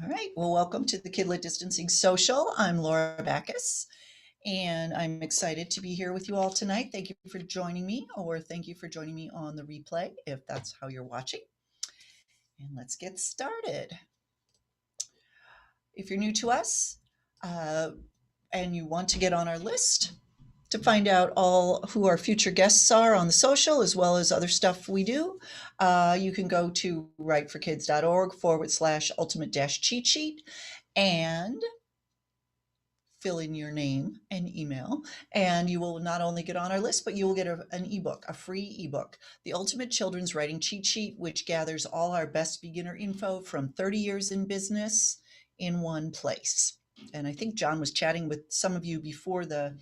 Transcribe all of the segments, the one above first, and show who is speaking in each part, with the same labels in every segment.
Speaker 1: All right. Well, welcome to the Kidlit Distancing Social. I'm Laura Backus, and I'm excited to be here with you all tonight. Thank you for joining me, or thank you for joining me on the replay, if that's how you're watching. And let's get started. If you're new to us and you want to get on our list to find out all who our future guests are on the social, as well as other stuff we do, you can go to writeforkids.org/ultimate cheat sheet and fill in your name and email, and you will not only get on our list, but you will get an ebook, a free ebook, The Ultimate Children's Writing Cheat Sheet, which gathers all our best beginner info from 30 years in business in one place. And I think John was chatting with some of you before the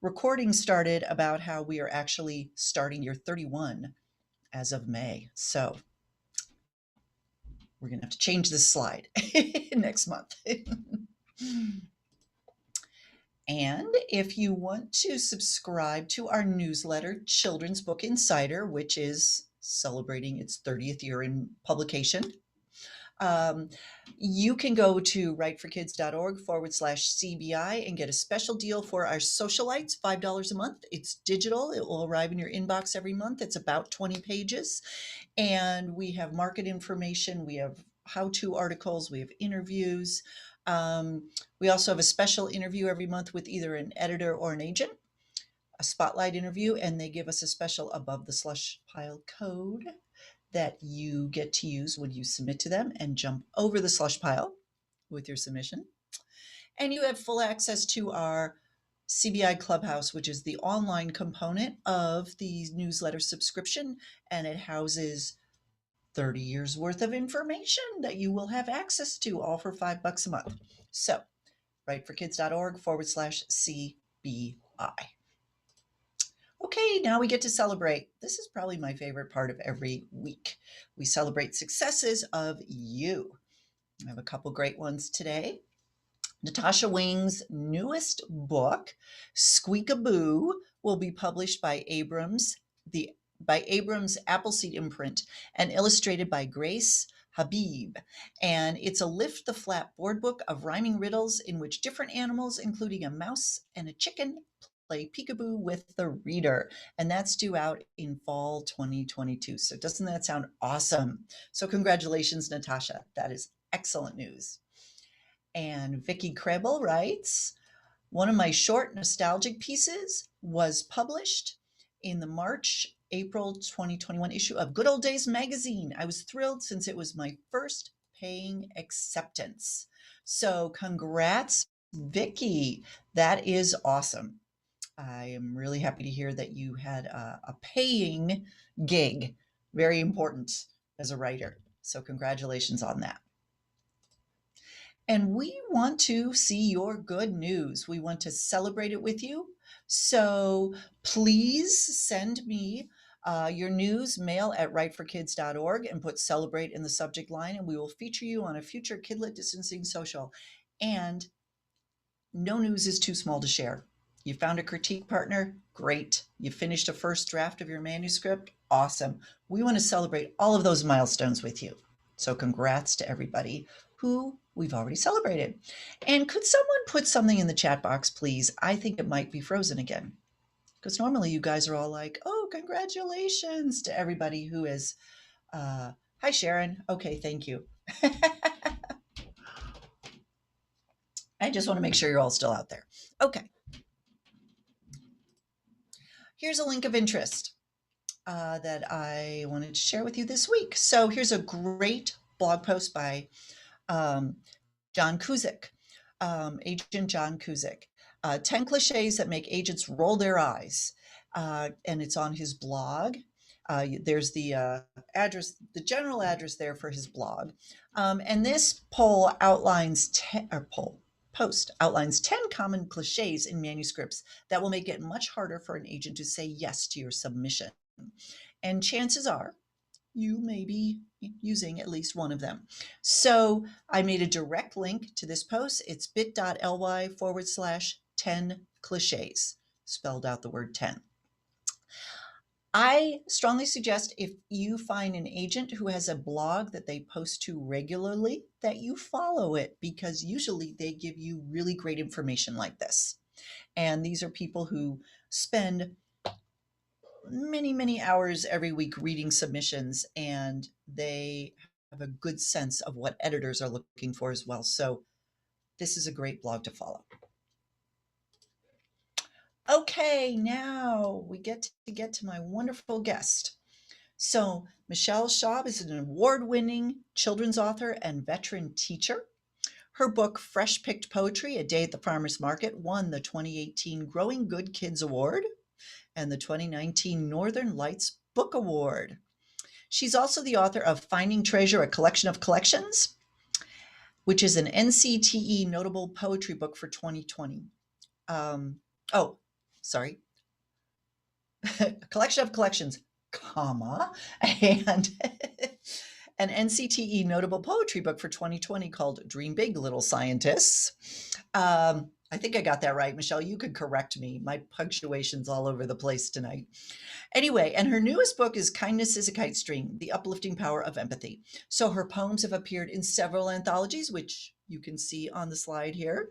Speaker 1: recording started about how we are actually starting year 31 as of May. So we're going to have to change this slide next month. And if you want to subscribe to our newsletter, Children's Book Insider, which is celebrating its 30th year in publication, you can go to writeforkids.org/CBI and get a special deal for our socialites, $5 a month. It's digital. It will arrive in your inbox every month. It's about 20 pages. And we have market information. We have how-to articles. We have interviews. We also have a special interview every month with either an editor or an agent, a spotlight interview, and they give us a special above the slush pile code that you get to use when you submit to them and jump over the slush pile with your submission. And you have full access to our CBI Clubhouse, which is the online component of the newsletter subscription, and it houses 30 years worth of information that you will have access to, all for $5 a month. So writeforkids.org/CBI. Okay, now we get to celebrate. This is probably my favorite part of every week. We celebrate successes of you. I have a couple great ones today. Natasha Wing's newest book, Squeakaboo, will be published by Abrams Appleseed imprint and illustrated by Grace Habib. And it's a lift the flap board book of rhyming riddles in which different animals, including a mouse and a chicken, play peekaboo with the reader. And that's due out in fall 2022. So doesn't that sound awesome? So congratulations, Natasha. That is excellent news. And Vicki Krebel writes, one of my short nostalgic pieces was published in the March-April 2021 issue of Good Old Days magazine. I was thrilled since it was my first paying acceptance. So congrats, Vicki. That is awesome. I am really happy to hear that you had a paying gig. Very important as a writer. So congratulations on that. And we want to see your good news. We want to celebrate it with you. So please send me your news, mail at writeforkids.org, and put celebrate in the subject line, and we will feature you on a future Kidlit Distancing Social. And no news is too small to share. You found a critique partner? Great. You finished a first draft of your manuscript? Awesome. We want to celebrate all of those milestones with you. So congrats to everybody who we've already celebrated. And could someone put something in the chat box, please? I think it might be frozen again. Because normally you guys are all like, oh, congratulations to everybody who is, hi, Sharon. Okay, thank you. I just want to make sure you're all still out there. Okay. Here's a link of interest that I wanted to share with you this week. So here's a great blog post by John Cusick, Agent John Cusick. 10 cliches that make agents roll their eyes. And it's on his blog. There's the address, the general address there for his blog. And this post outlines 10 common cliches in manuscripts that will make it much harder for an agent to say yes to your submission. And chances are you may be using at least one of them. So I made a direct link to this post. It's bit.ly/10 cliches, spelled out the word 10. I strongly suggest if you find an agent who has a blog that they post to regularly, that you follow it because usually they give you really great information like this. And these are people who spend many, many hours every week reading submissions, and they have a good sense of what editors are looking for as well. So this is a great blog to follow. Okay, now we get to my wonderful guest. So, Michelle Schaub is an award winning children's author and veteran teacher. Her book, Fresh Picked Poetry A Day at the Farmer's Market, won the 2018 Growing Good Kids Award and the 2019 Northern Lights Book Award. She's also the author of Finding Treasure, A Collection of Collections, which is an NCTE notable poetry book for 2020. Oh, sorry. A collection of collections, comma, and an NCTE notable poetry book for 2020 called Dream Big, Little Scientists. I think I got that right. Michelle, you could correct me. My punctuation's all over the place tonight. Anyway, and her newest book is Kindness is a Kite String, The Uplifting Power of Empathy. So her poems have appeared in several anthologies, which you can see on the slide here.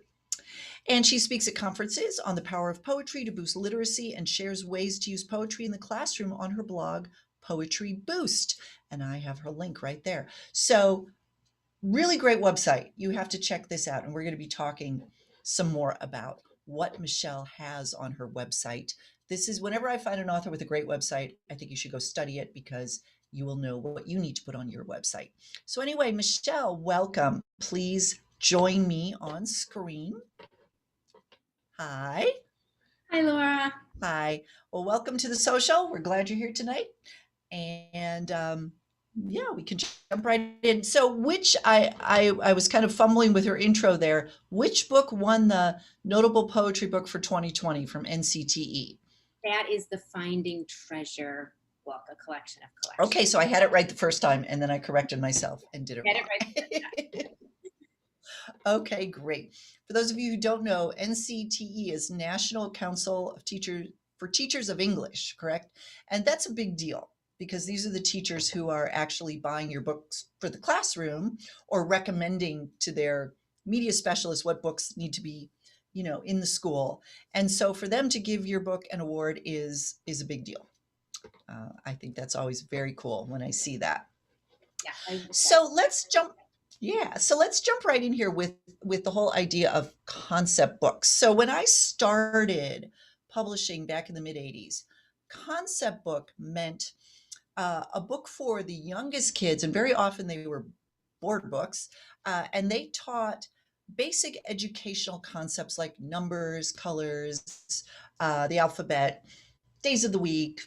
Speaker 1: And she speaks at conferences on the power of poetry to boost literacy and shares ways to use poetry in the classroom on her blog, Poetry Boost. And I have her link right there. So, really great website. You have to check this out. And we're going to be talking some more about what Michelle has on her website. This is whenever I find an author with a great website, I think you should go study it because you will know what you need to put on your website. So, anyway, Michelle, welcome. Please join me on screen. Hi.
Speaker 2: Hi, Laura.
Speaker 1: Hi. Well, welcome to the social. We're glad you're here tonight. And yeah, we can jump right in. So, which I was kind of fumbling with her intro there. Which book won the notable poetry book for 2020 from NCTE?
Speaker 2: That is the Finding Treasure book, a collection of collections.
Speaker 1: Okay, so I had it right the first time, and then I corrected myself and did it
Speaker 2: Get
Speaker 1: wrong.
Speaker 2: it right.
Speaker 1: Okay, great. For those of you who don't know, NCTE is National Council of Teachers for Teachers of English, correct? And that's a big deal because these are the teachers who are actually buying your books for the classroom or recommending to their media specialists what books need to be, in the school. And so for them to give your book an award is a big deal. I think that's always very cool when I see that.
Speaker 2: Yeah.
Speaker 1: So let's jump. Yeah, so let's jump right in here with the whole idea of concept books. So when I started publishing back in the mid 80s, concept book meant a book for the youngest kids, and very often they were board books, and they taught basic educational concepts like numbers, colors, the alphabet, days of the week,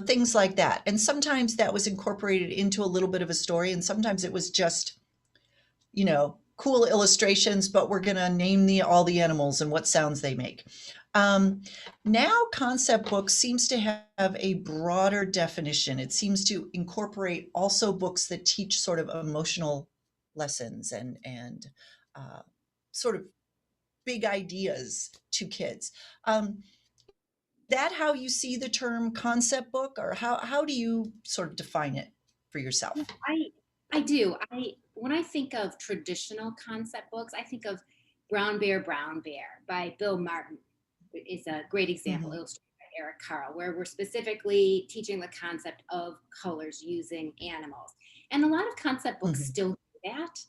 Speaker 1: things like that. And sometimes that was incorporated into a little bit of a story, and sometimes it was just, cool illustrations, but we're going to name all the animals and what sounds they make. Now, concept books seems to have a broader definition. It seems to incorporate also books that teach sort of emotional lessons and sort of big ideas to kids. That how you see the term concept book, or how do you sort of define it for yourself?
Speaker 2: I do. When I think of traditional concept books, I think of Brown Bear by Bill Martin. It's a great example,
Speaker 1: Mm-hmm.
Speaker 2: illustrated by Eric Carle, where we're specifically teaching the concept of colors using animals. And a lot of concept books
Speaker 1: Mm-hmm.
Speaker 2: still do that,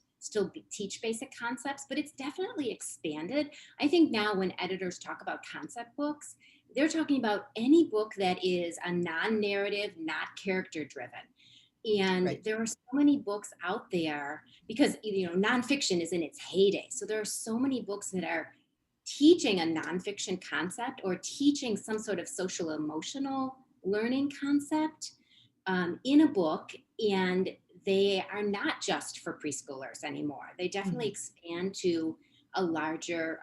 Speaker 2: teach basic concepts, but it's definitely expanded. I think now when editors talk about concept books, they're talking about any book that is a non-narrative, not character-driven. And
Speaker 1: Right.
Speaker 2: there are so many books out there because nonfiction is in its heyday. So there are so many books that are teaching a nonfiction concept or teaching some sort of social emotional learning concept in a book, and they are not just for preschoolers anymore. They definitely
Speaker 1: Mm-hmm.
Speaker 2: expand to a larger,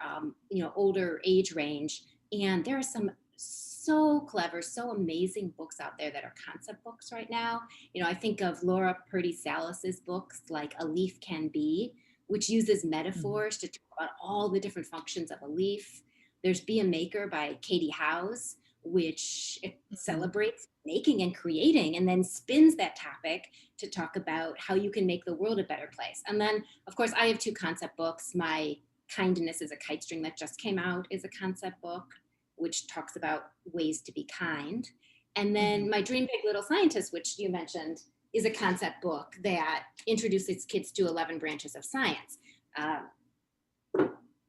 Speaker 2: older age range. And there are some so clever, so amazing books out there that are concept books right now. I think of Laura Purdy Salas's books like A Leaf Can Be, which uses
Speaker 1: Mm-hmm.
Speaker 2: metaphors to talk about all the different functions of a leaf. There's Be a Maker by Katie Howes, which it
Speaker 1: Mhm.
Speaker 2: celebrates making and creating and then spins that topic to talk about how you can make the world a better place. And then, of course, I have two concept books. My Kindness is a Kite String that just came out is a concept book, which talks about ways to be kind. And then
Speaker 1: Mhm.
Speaker 2: my Dream Big Little Scientist, which you mentioned, is a concept book that introduces kids to 11 branches of science. Uh,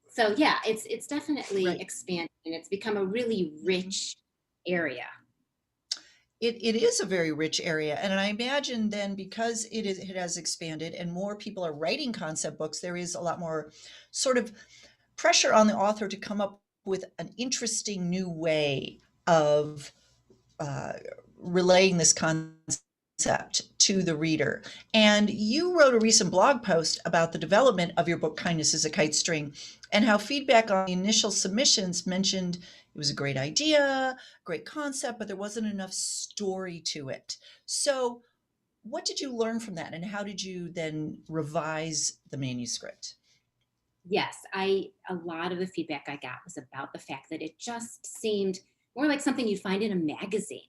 Speaker 2: so yeah, it's definitely
Speaker 1: Right.
Speaker 2: expanded and it's become a really
Speaker 1: Mhm.
Speaker 2: rich area.
Speaker 1: It is a very rich area, and I imagine then because it has expanded and more people are writing concept books, there is a lot more sort of pressure on the author to come up with an interesting new way of uh, relaying this concept to the reader. And you wrote a recent blog post about the development of your book, Kindness is a Kite String, and how feedback on the initial submissions mentioned it was a great idea, great concept, but there wasn't enough story to it. So, what did you learn from that, and how did you then revise the manuscript?
Speaker 2: Yes, I a lot of the feedback I got was about the fact that it just seemed more like something you'd find in a magazine.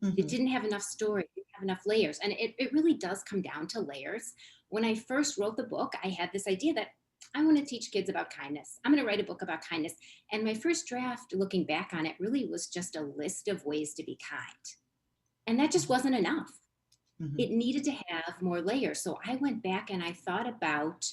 Speaker 2: It
Speaker 1: Hmm.
Speaker 2: didn't have enough story, didn't have enough layers. And it really does come down to layers. When I first wrote the book, I had this idea that I want to teach kids about kindness. I'm going to write a book about kindness. And my first draft, looking back on it, really was just a list of ways to be kind. And that just wasn't enough.
Speaker 1: Hmm.
Speaker 2: It needed to have more layers. So I went back and I thought about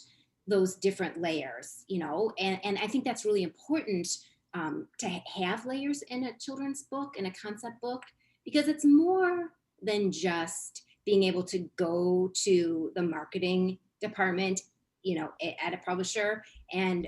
Speaker 2: those different layers, and I think that's really important to have layers in a children's book, in a concept book, because it's more than just being able to go to the marketing department, at a publisher and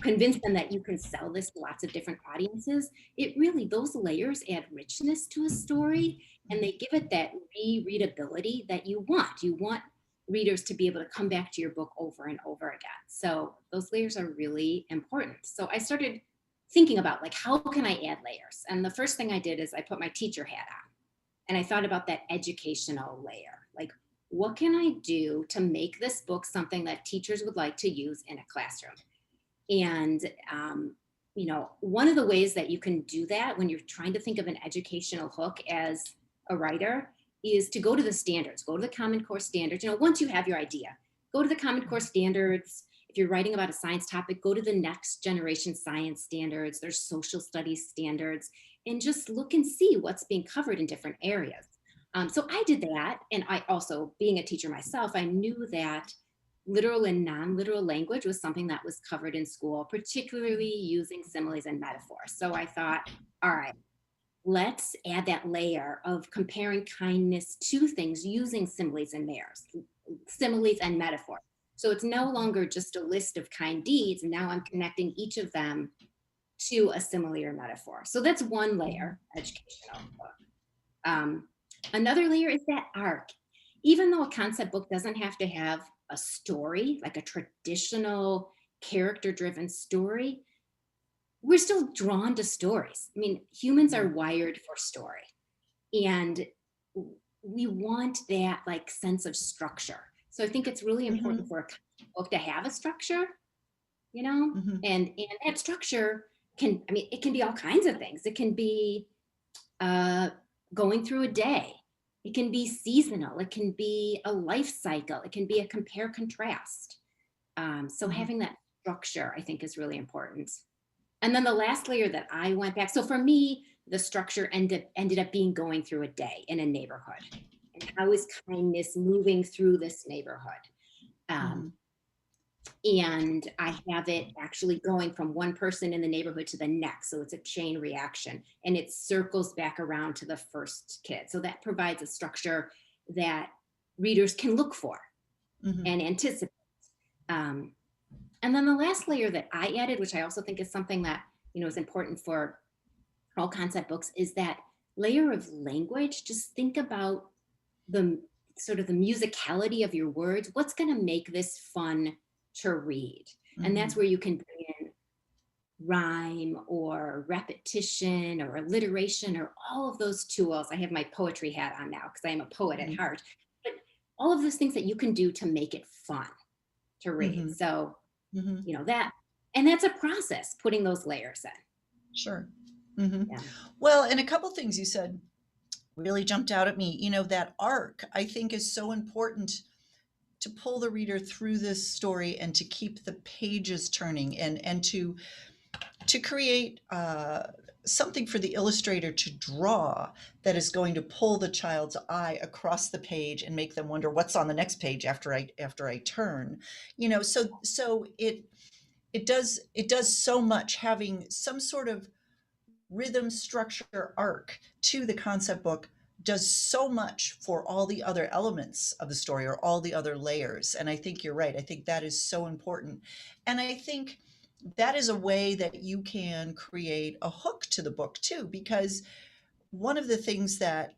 Speaker 2: convince them that you can sell this to lots of different audiences. It really, those layers add richness to a story and they give it that rereadability that you want. You want readers to be able to come back to your book over and over again. So those layers are really important. So I started thinking about like how can I add layers? And the first thing I did is I put my teacher hat on and I thought about that educational layer. Like what can I do to make this book something that teachers would like to use in a classroom? And, one of the ways that you can do that when you're trying to think of an educational hook as a writer is to go to the standards, go to the Common Core standards. Once you have your idea, go to the Common Core standards. If you're writing about a science topic, go to the next generation science standards. There's social studies standards, and just look and see what's being covered in different areas. So I did that. And I also, being a teacher myself, I knew that literal and non-literal language was something that was covered in school, particularly using similes and metaphors. So I thought, all right, let's add that layer of comparing kindness to things using similes and metaphors. So it's no longer just a list of kind deeds. Now I'm connecting each of them to a simile or metaphor. So that's one
Speaker 1: Hmm.
Speaker 2: layer, educational. Um, Another layer is that arc. Even though a concept book doesn't have to have a story, like a traditional character driven story, we're still drawn to stories. I mean, humans are
Speaker 1: Yeah.
Speaker 2: wired for story and we want that like sense of structure. So I think it's really important
Speaker 1: Hmm.
Speaker 2: for a concept book to have a structure, you know,
Speaker 1: Hmm.
Speaker 2: and that structure it can be all kinds of things. It can be uh, going through a day. It can be seasonal. It can be a life cycle. It can be a compare contrast. So
Speaker 1: Hmm.
Speaker 2: having that structure, I think, is really important. And then the last layer that I went back. So for me, the structure ended up being going through a day in a neighborhood, and how is kindness moving through this neighborhood? Um,
Speaker 1: Hmm.
Speaker 2: and I have it actually going from one person in the neighborhood to the next. So it's a chain reaction and it circles back around to the first kid. So that provides a structure that readers can look for
Speaker 1: Hmm.
Speaker 2: and anticipate. Um, and then the last layer that I added, which I also think is something that is important for all concept books, is that layer of language. Just think about the sort of the musicality of your words. What's going to make this fun to read? And that's
Speaker 1: Hmm.
Speaker 2: where you can bring in rhyme or repetition or alliteration or all of those tools. I have my poetry hat on now because I am a poet at
Speaker 1: Hmm.
Speaker 2: heart. But all of those things that you can do to make it fun to read.
Speaker 1: Hmm.
Speaker 2: So,
Speaker 1: Hmm.
Speaker 2: that, and that's a process, putting those layers in.
Speaker 1: Sure. Mhm.
Speaker 2: Yeah.
Speaker 1: Well, and a couple things you said really jumped out at me. That arc I think is so important to pull the reader through this story and to keep the pages turning and to create something for the illustrator to draw that is going to pull the child's eye across the page and make them wonder what's on the next page after I turn. So it does so much having some sort of rhythm, structure, arc to the concept book does so much for all the other elements of the story or all the other layers. And I think you're right. I think that is so important. And I think that is a way that you can create a hook to the book too, because one of the things that,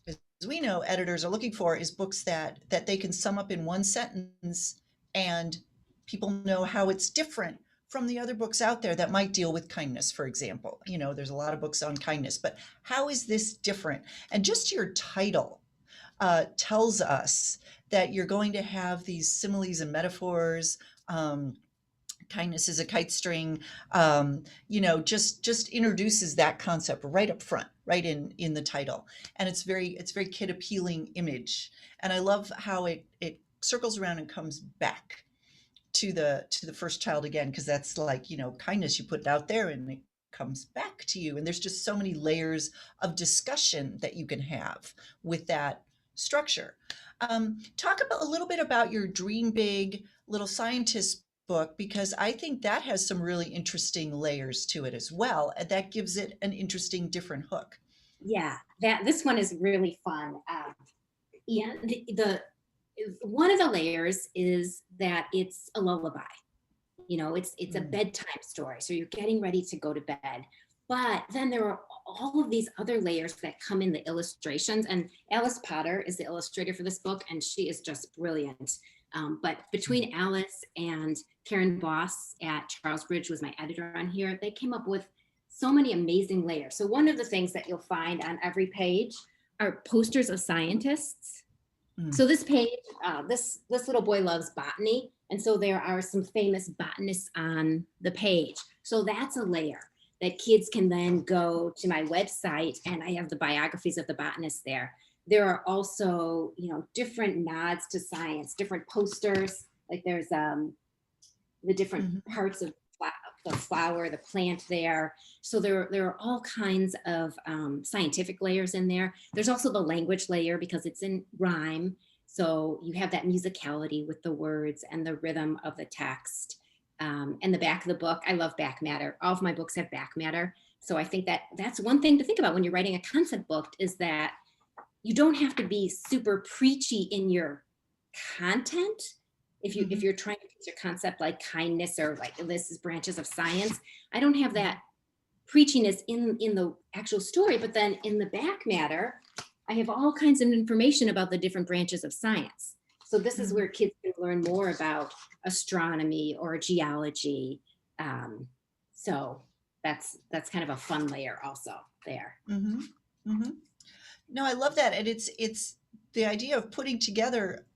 Speaker 1: as we know, editors are looking for is books that they can sum up in one sentence and people know how it's different from the other books out there that might deal with kindness, for example. There's a lot of books on kindness, but how is this different? And just your title tells us that you're going to have these similes and metaphors. Kindness is a kite string. Just introduces that concept right up front, right in the title, and it's very kid appealing image. And I love how it circles around and comes back to the first child again, because that's like, kindness, you put it out there and it comes back to you, and there's just so many layers of discussion that you can have with that structure. Talk about a little bit about your Dream Big Little Scientist book, because I think that has some really interesting layers to it as well, and that gives it an interesting different hook.
Speaker 2: Yeah, that this one is really fun. Yeah, the one of the layers is that it's a lullaby. It's a
Speaker 1: Mm.
Speaker 2: bedtime story, so you're getting ready to go to bed. But then there are all of these other layers that come in the illustrations, and Alice Potter is the illustrator for this book, and she is just brilliant. But between Alice and Karen Boss at Charles Bridge, was my editor on here, they came up with so many amazing layers. So one of the things that you'll find on every page are posters of scientists.
Speaker 1: Mm.
Speaker 2: So this page, this little boy loves botany, and so there are some famous botanists on the page. So that's a layer that kids can then go to my website, and I have the biographies of the botanists there. There are also, different nods to science, different posters. Like there's the different
Speaker 1: Mhm.
Speaker 2: parts of the flower, the plant there. So there are all kinds of scientific layers in there. There's also the language layer because it's in rhyme. So you have that musicality with the words and the rhythm of the text. And the back of the book, I love Backmatter. All of my books have Backmatter. So I think that that's one thing to think about when you're writing a concept book, is that you don't have to be super preachy in your content. If
Speaker 1: Mhm.
Speaker 2: you're trying to teach a concept like kindness, or like this is branches of science, I don't have
Speaker 1: Mhm.
Speaker 2: that preachiness in the actual story. But then in the back matter, I have all kinds of information about the different branches of science. So this is
Speaker 1: Mhm.
Speaker 2: where kids can learn more about astronomy or geology. um, so that's kind of a fun layer also there.
Speaker 1: Mhm. Mhm. No, I love that, and it's the idea of putting together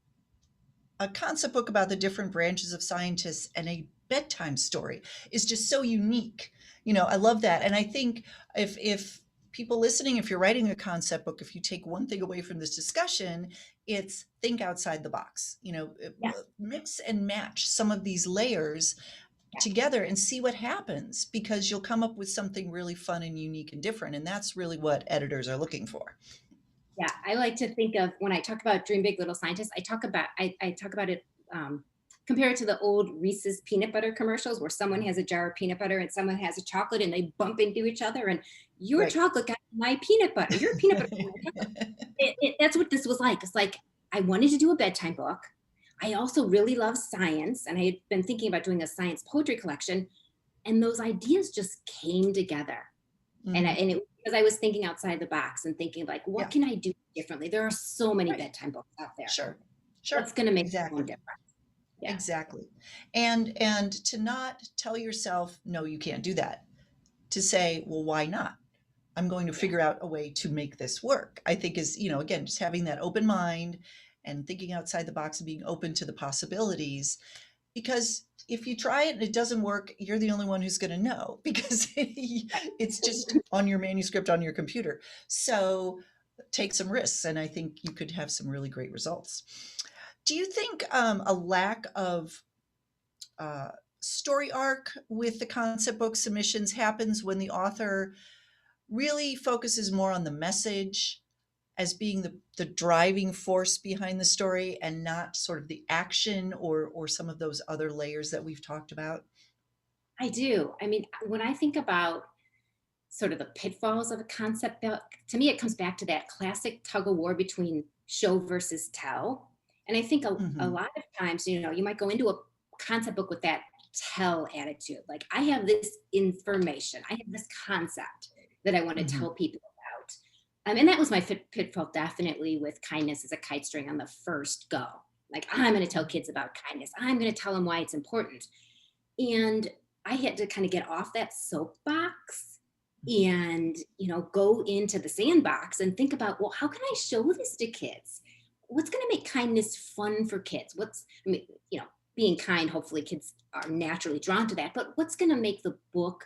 Speaker 1: a concept book about the different branches of scientists and a bedtime story is just so unique. I love that, and I think if people listening, if you're writing a concept book, if you take one thing away from this discussion, it's think outside the box.
Speaker 2: Yeah,
Speaker 1: Mix and match some of these layers
Speaker 2: yeah.
Speaker 1: together and see what happens, because you'll come up with something really fun and unique and different, and that's really what editors are looking for.
Speaker 2: Yeah, I like to think of, when I talk about Dream Big Little Scientist, I talk about it, compare it to the old Reese's peanut butter commercials, where someone has a jar of peanut butter and someone has a chocolate, and they bump into each other, and your
Speaker 1: Right.
Speaker 2: chocolate got my peanut butter, your peanut butter got my chocolate. That's what this was like. It's like I wanted to do a bedtime book. I also really love science, and I had been thinking about doing a science poetry collection, and those ideas just came together.
Speaker 1: Mhm.
Speaker 2: And it because I was thinking outside the box and thinking, like, what
Speaker 1: Yeah.
Speaker 2: can I do differently? There are so many
Speaker 1: Right.
Speaker 2: bedtime books out there.
Speaker 1: Sure.
Speaker 2: What's
Speaker 1: Sure.
Speaker 2: going to make this one
Speaker 1: Exactly.
Speaker 2: different? Yeah.
Speaker 1: Exactly. And to not tell yourself, no, you can't do that. To say, well, why not? I'm going to
Speaker 2: Yeah.
Speaker 1: figure out a way to make this work. I think is, again, just having that open mind and thinking outside the box and being open to the possibilities, because if you try it and it doesn't work, you're the only one who's going to know because it's just on your manuscript on your computer. So take some risks, and I think you could have some really great results. Do you think a lack of uh, story arc with the concept book submissions happens when the author really focuses more on the message as being the driving force behind the story and not sort of the action or some of those other layers that we've talked about?
Speaker 2: I do. I mean, when I think about sort of the pitfalls of a concept book, to me, it comes back to that classic tug of war between show versus tell. And I think a
Speaker 1: Hmm.
Speaker 2: lot of times, you might go into a concept book with that tell attitude. Like, I have this information, I have this concept that I want to
Speaker 1: Hmm.
Speaker 2: tell people about. And that was my pitfall, definitely, with kindness as a kite string on the first go. Like, I'm going to tell kids about kindness, I'm going to tell them why it's important. And I had to kind of get off that soapbox and, go into the sandbox and think about, well, how can I show this to kids? What's going to make kindness fun for kids? I mean, being kind, hopefully kids are naturally drawn to that, but what's going to make the book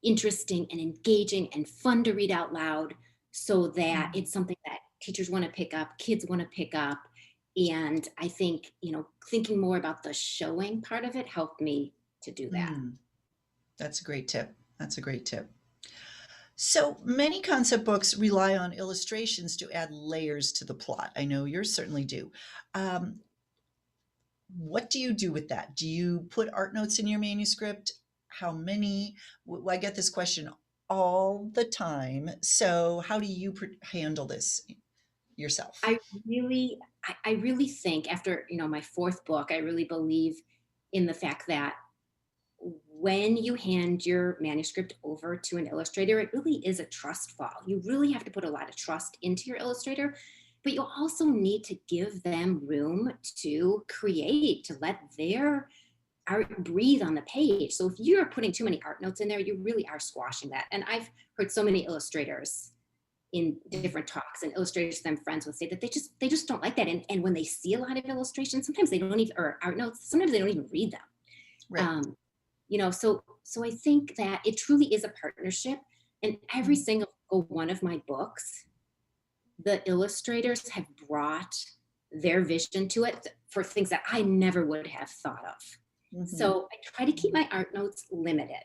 Speaker 2: interesting and engaging and fun to read out loud so that
Speaker 1: Mm.
Speaker 2: it's something that teachers want to pick up, kids want to pick up. And I think, thinking more about the showing part of it helped me to do that.
Speaker 1: Mm. That's a great tip. That's a great tip. So many concept books rely on illustrations to add layers to the plot. I know yours certainly do. Um, what do you do with that? Do you put art notes in your manuscript? How many? I get this question all the time. So, how do you handle this yourself?
Speaker 2: I really, I really think after, my fourth book, I really believe in the fact that when you hand your manuscript over to an illustrator, it really is a trust fall. You really have to put a lot of trust into your illustrator, but you also need to give them room to create, to let their art breathe on the page. So if you're putting too many art notes in there, you really are squashing that. And I've heard so many illustrators in different talks, and illustrators that I'm friends with say that they just don't like that. And when they see a lot of illustrations, sometimes they don't even, or art notes, sometimes they don't even read them.
Speaker 1: Right.
Speaker 2: Um, so I think that it truly is a partnership. And every
Speaker 1: Mhm.
Speaker 2: single one of my books, the illustrators have brought their vision to it for things that I never would have thought of.
Speaker 1: Mhm.
Speaker 2: So I try to keep my art notes limited.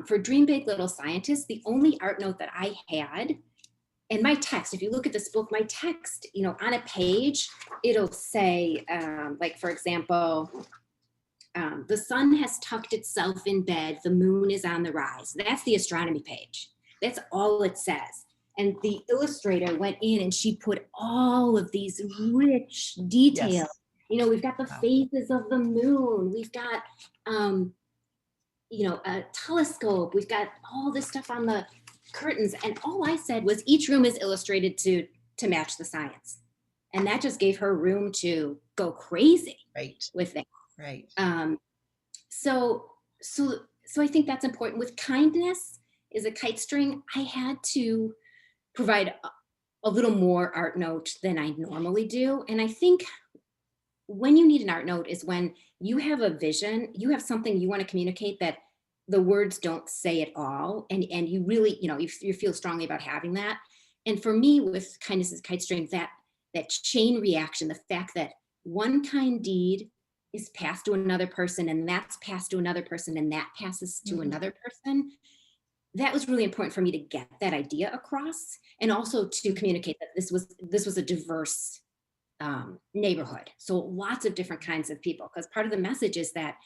Speaker 2: For Dream Big Little Scientist, the only art note that I had, and my text, if you look at this book, my text, on a page, it'll say, like, for example, the sun has tucked itself in bed, the moon is on the rise. That's the astronomy page. That's all it says. And the illustrator went in and she put all of these rich details.
Speaker 1: Yes.
Speaker 2: We've got the
Speaker 1: Wow.
Speaker 2: phases of the moon. We've got, um, a telescope. We've got all this stuff on the curtains. And all I said was each room is illustrated to match the science. And that just gave her room to go crazy
Speaker 1: Right.
Speaker 2: with it.
Speaker 1: Right.
Speaker 2: Um, so so I think that's important. With kindness is a kite string, I had to provide a little more art note than I normally do. And I think when you need an art note is when you have a vision, you have something you want to communicate that the words don't say it all, and you really, you feel strongly about having that. And for me, with kindness is a kite string, that chain reaction, the fact that one kind deed is passed to another person, and that's passed to another person, and that passes to
Speaker 1: Mhm.
Speaker 2: another person, that was really important for me to get that idea across, and also to
Speaker 1: Mhm.
Speaker 2: communicate that this was a diverse neighborhood. So lots of different kinds of people, because part of the message is that,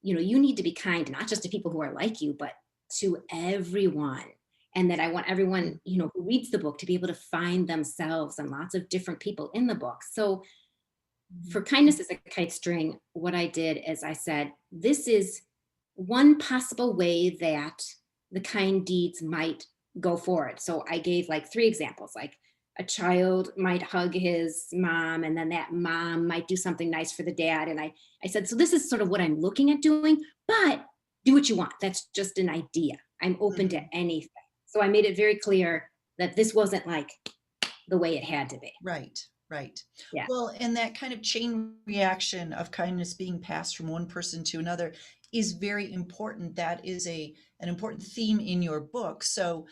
Speaker 2: you need to be kind, not just to people who are like you, but to everyone. And that I want everyone,
Speaker 1: Mm.
Speaker 2: who reads the book to be able to find themselves and lots of different people in the book. So
Speaker 1: Mhm.
Speaker 2: for kindness as a kite string, what I did is I said, this is one possible way that the kind deeds might go forward. So I gave like three examples, like a child might hug his mom, and then that mom might do something nice for the dad. And I said, so this is sort of what I'm looking at doing, but do what you want. That's just an idea. I'm open to
Speaker 1: Mhm.
Speaker 2: anything. So I made it very clear that this wasn't like the way it had to be.
Speaker 1: Right. Right.
Speaker 2: Yeah.
Speaker 1: Well, and that kind of chain reaction of kindness being passed from one person to another is very important. That is an important theme in your book. So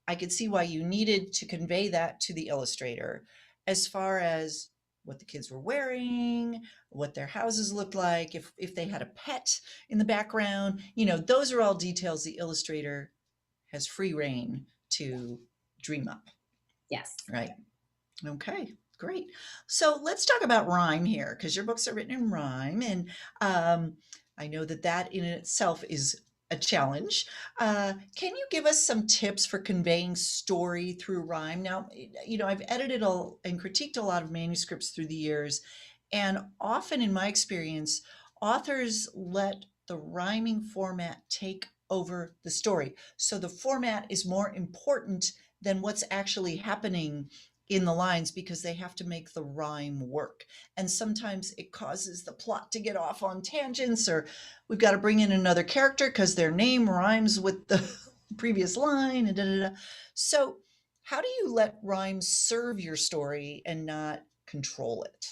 Speaker 1: I could see why you needed to convey that to the illustrator as far as what the kids were wearing, what their houses looked like, if they had a pet in the background, those are all details the illustrator has free reign to dream up,
Speaker 2: Yes.
Speaker 1: right? Okay, great. So let's talk about rhyme here because your books are written in rhyme, and I know that that in itself is a challenge. Can you give us some tips for conveying story through rhyme? Now, I've edited and critiqued a lot of manuscripts through the years, and often in my experience, authors let the rhyming format take over the story. So the format is more important than what's actually happening in the lines because they have to make the rhyme work. And sometimes it causes the plot to get off on tangents, or we've got to bring in another character because their name rhymes with the previous line. And da, da, da. So, how do you let rhymes serve your story and not control it?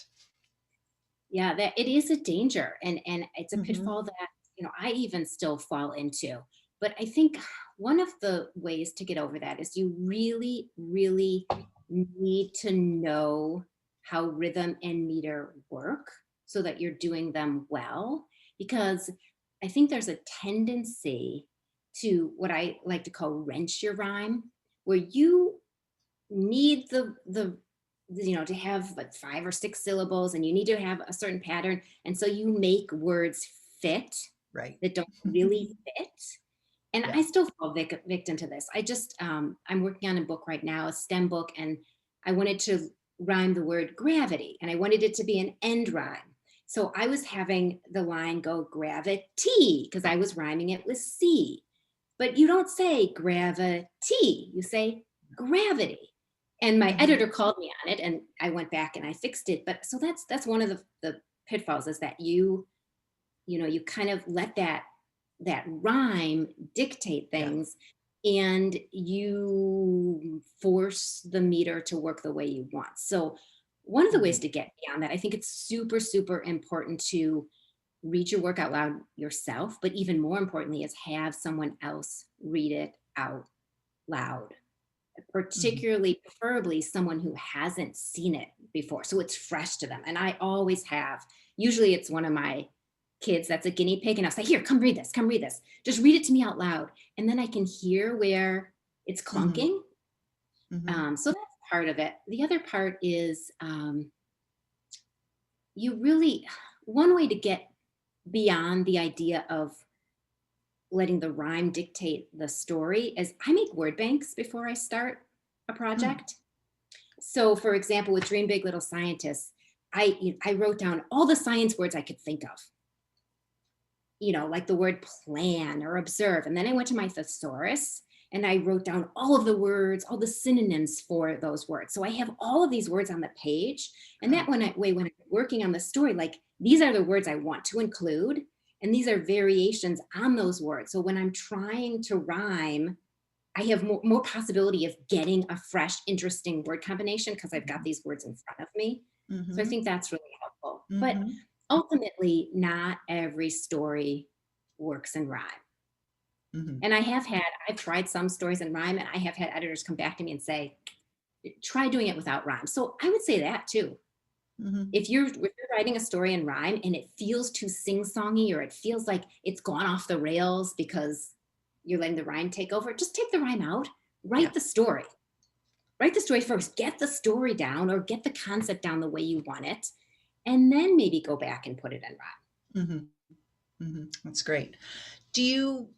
Speaker 2: Yeah, that it is a danger, and it's a
Speaker 1: Mm-hmm.
Speaker 2: pitfall that, I even still fall into. But I think one of the ways to get over that is you really, really need to know how rhythm and meter work so that you're doing them well. Because I think there's a tendency to what I like to call wrench your rhyme, where you need to have like 5 or 6 syllables, and you need to have a certain pattern, and so you make words fit
Speaker 1: Right.
Speaker 2: that don't really fit. And
Speaker 1: Yeah.
Speaker 2: I still fall victim to this. I'm working on a book right now, a STEM book, and I wanted to rhyme the word gravity, and I wanted it to be an end rhyme. So I was having the line go gravity because I was rhyming it with C. But you don't say gravity, you say gravity. And my
Speaker 1: Mm-hmm.
Speaker 2: editor called me on it, and I went back and I fixed it. But so that's one of the pitfalls, is that you kind of let that rhyme dictate
Speaker 1: Yeah.
Speaker 2: things, and you force the meter to work the way you want. So one of the ways
Speaker 1: Mm-hmm.
Speaker 2: to get beyond that, I think it's super, super important to read your work out loud yourself, but even more importantly is have someone else read it out loud,
Speaker 1: Mm-hmm.
Speaker 2: particularly preferably someone who hasn't seen it before, so it's fresh to them. And I always have, usually it's one of my kids that's a guinea pig, and I'll say, here, come read this, just read it to me out loud, and then I can hear where it's
Speaker 1: Mm-hmm.
Speaker 2: clunking.
Speaker 1: Mm-hmm.
Speaker 2: So that's part of it. The other part is, you really, one way to get beyond the idea of letting the rhyme dictate the story is I make word banks before I start a
Speaker 1: Mm-hmm.
Speaker 2: project. So, for example, with Dream Big Little Scientists, I wrote down all the science words I could think of, like the word plan or observe. And then I went to my thesaurus and I wrote down all of the words, all the synonyms for those words. So I have all of these words on the page. And that
Speaker 1: Oh.
Speaker 2: when I'm working on the story, like these are the words I want to include. And these are variations on those words. So when I'm trying to rhyme, I have more possibility of getting a fresh, interesting word combination because I've got these words in front of me. So I
Speaker 1: Mm-hmm.
Speaker 2: think that's really helpful. But
Speaker 1: Mm-hmm.
Speaker 2: ultimately, not every story works in rhyme.
Speaker 1: Mm-hmm.
Speaker 2: And I've tried some stories in rhyme, and I have had editors come back to me and say, try doing it without rhyme. So I would say that too.
Speaker 1: Mm-hmm.
Speaker 2: If you're writing a story in rhyme and it feels too sing-songy, or it feels like it's gone off the rails because you're letting the rhyme take over, just take the rhyme out,
Speaker 1: Yeah.
Speaker 2: write the story. Write the story first, get the story down or get the concept down the way you want it, and then maybe go back and put it in rhyme.
Speaker 1: Mm-hmm. Mm-hmm. That's great. Do you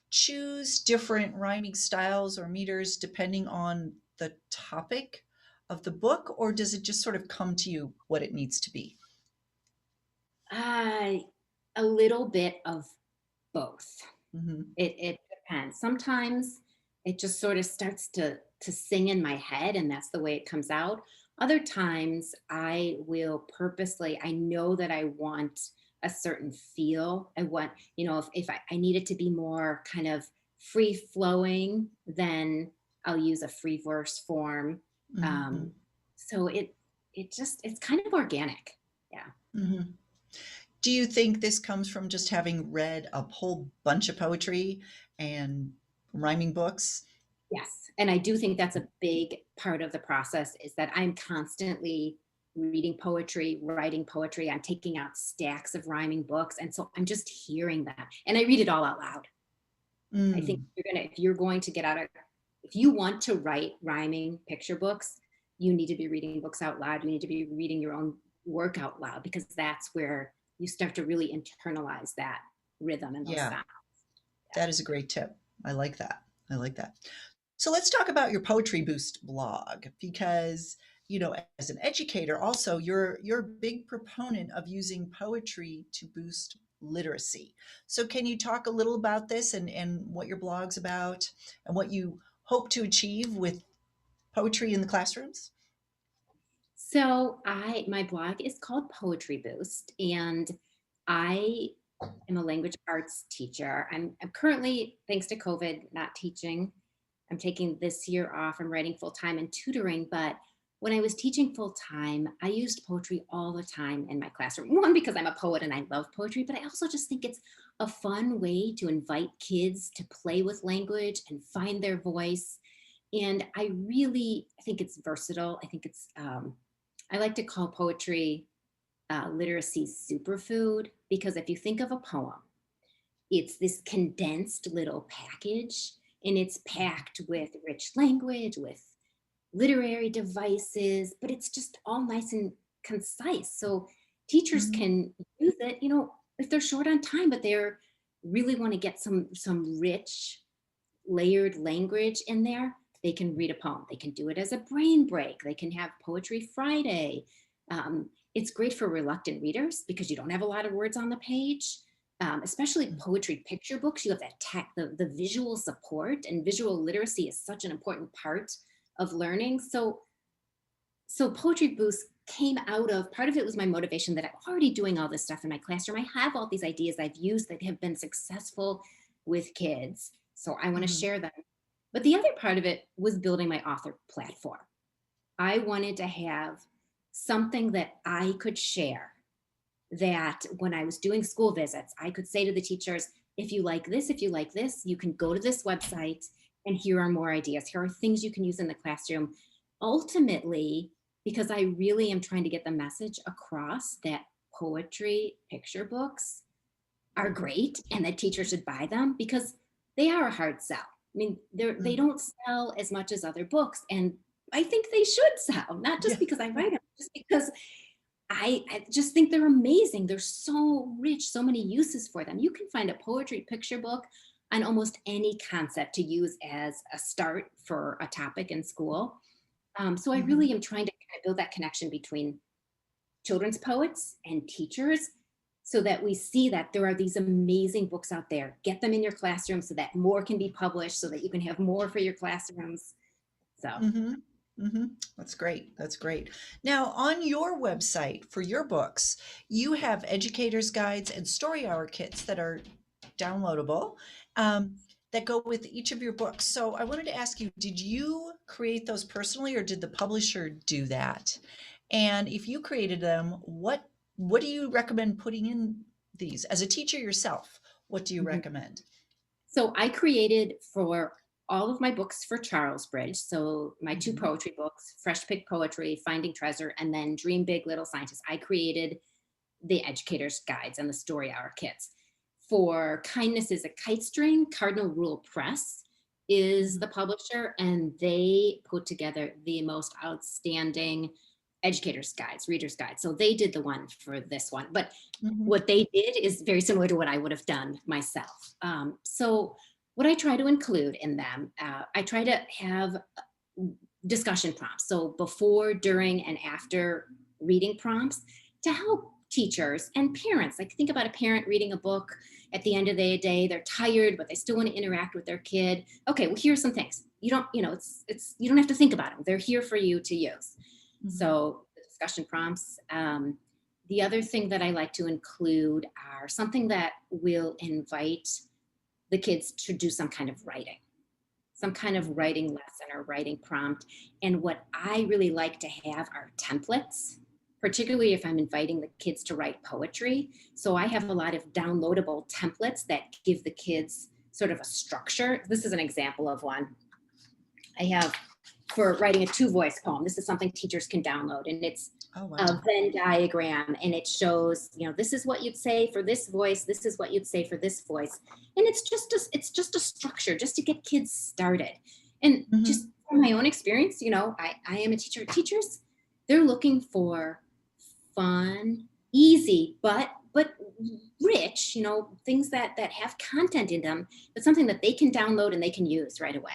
Speaker 1: choose different rhyming styles or meters depending on the topic of the book, or does it just sort of come to you what it needs to be?
Speaker 2: Uh, a little bit of both.
Speaker 1: Mm-hmm.
Speaker 2: It depends. Sometimes it just sort of starts to sing in my head, and that's the way it comes out. Other times I will purposely, I know that I want a certain feel. I want, if I need it to be more kind of free flowing, then I'll use a free verse form.
Speaker 1: Mm-hmm.
Speaker 2: Um, so it it's kind of organic. Yeah.
Speaker 1: Mhm. Do you think this comes from just having read a whole bunch of poetry and rhyming books?
Speaker 2: Yes, and I do think that's a big part of the process is that I'm constantly reading poetry, writing poetry. I'm taking out stacks of rhyming books, and so I'm just hearing that, and I read it all out loud. I think
Speaker 1: Mm,
Speaker 2: if you're going to get out of if you want to write rhyming picture books, you need to be reading books out loud. You need to be reading your own work out loud because that's where you start to really internalize that rhythm and those
Speaker 1: yeah,
Speaker 2: sounds.
Speaker 1: that is a great tip. I like that. I like that. So let's talk about your Poetry Boost blog because, as an educator, also you're a big proponent of using poetry to boost literacy. So can you talk a little about this and what your blog's about and what you hope to achieve with poetry in the classrooms?
Speaker 2: So I my blog is called Poetry Boost, and I am a language arts teacher. I'm currently, thanks to COVID, not teaching. I'm taking this year off. I'm writing full time and tutoring, but when I was teaching full time, I used poetry all the time in my classroom. One, because I'm a poet and I love poetry, but I also just think it's a fun way to invite kids to play with language and find their voice. And I really think it's versatile. I think I like to call poetry literacy superfood because if you think of a poem, it's this condensed little package and it's packed with rich language, with literary devices, but it's just all nice and concise. So teachers
Speaker 1: Mhm,
Speaker 2: can use it, if they're short on time, but they're really want to get some rich layered language in there, they can read a poem. They can do it as a brain break. They can have Poetry Friday. It's great for reluctant readers because you don't have a lot of words on the page. Especially
Speaker 1: mm,
Speaker 2: poetry picture books, you have that the visual support, and visual literacy is such an important part of learning. So Poetry Boost came out of part of it was my motivation that I'm already doing all this stuff in my classroom. I have all these ideas I've used that have been successful with kids. So I want to
Speaker 1: mhm,
Speaker 2: share them. But the other part of it was building my author platform. I wanted to have something that I could share that when I was doing school visits, I could say to the teachers, if you like this, you can go to this website and here are more ideas. Here are things you can use in the classroom. Ultimately, because I really am trying to get the message across that poetry picture books are great and that teachers should buy them because they are a hard sell. I mean, they
Speaker 1: mm.
Speaker 2: don't sell as much as other books, and I think they should sell, not
Speaker 1: Yeah.
Speaker 2: just because I write them, just because I just think they're amazing. They're so rich, so many uses for them. You can find a poetry picture book on almost any concept to use as a start for a topic in school. So I really
Speaker 1: Mhm.
Speaker 2: am trying to kind of build that connection between children's poets and teachers so that we see that there are these amazing books out there. Get them in your classroom so that more can be published, so that you can have more for your classrooms. So,
Speaker 1: Mhm. Mhm. That's great. That's great. Now, on your website for your books, you have educators' guides and story hour kits that are downloadable that go with each of your books. So, I wanted to ask you, did you create those personally or did the publisher do that? And if you created them, what do you recommend putting in these? As a teacher yourself, what do you
Speaker 2: mhm.
Speaker 1: recommend?
Speaker 2: So I created for all of my books for Charles Bridge. So my two
Speaker 1: Mhm.
Speaker 2: poetry books, Fresh Pick Poetry, Finding Treasure, and then Dream Big Little Scientist. I created the educator's guides and the story hour kits. For Kindness is a Kite String, Cardinal Rule Press is
Speaker 1: Mhm.
Speaker 2: the publisher, and they put together the most outstanding educator's guides, reader's guides. So they did the one for this one. But
Speaker 1: Mhm.
Speaker 2: what they did is very similar to what I would have done myself. So what I try to include in them, I try to have discussion prompts. So before, during, and after reading prompts to help teachers and parents. Like think about a parent reading a book at the end of the day, they're tired, but they still want to interact with their kid. Okay, well, here's some things. You don't, you don't have to think about them. They're here for you to use.
Speaker 1: Mhm.
Speaker 2: So the discussion prompts. The other thing that I like to include are something that will invite the kids to do some kind of writing. some kind of writing lesson or writing prompt. And what I really like to have are templates, particularly if I'm inviting the kids to write poetry. So I have a lot of downloadable templates that give the kids sort of a structure. This is an example of one I have for writing a two-voice poem. This is something teachers can download, and it's
Speaker 1: Oh, wow.
Speaker 2: a Venn diagram, and it shows, this is what you'd say for this voice, this is what you'd say for this voice, and it's just a structure just to get kids started. And just
Speaker 1: Mhm.
Speaker 2: from my own experience, I am a teacher. Teachers, they're looking for fun, easy, but rich, things that have content in them, but something that they can download and they can use right away.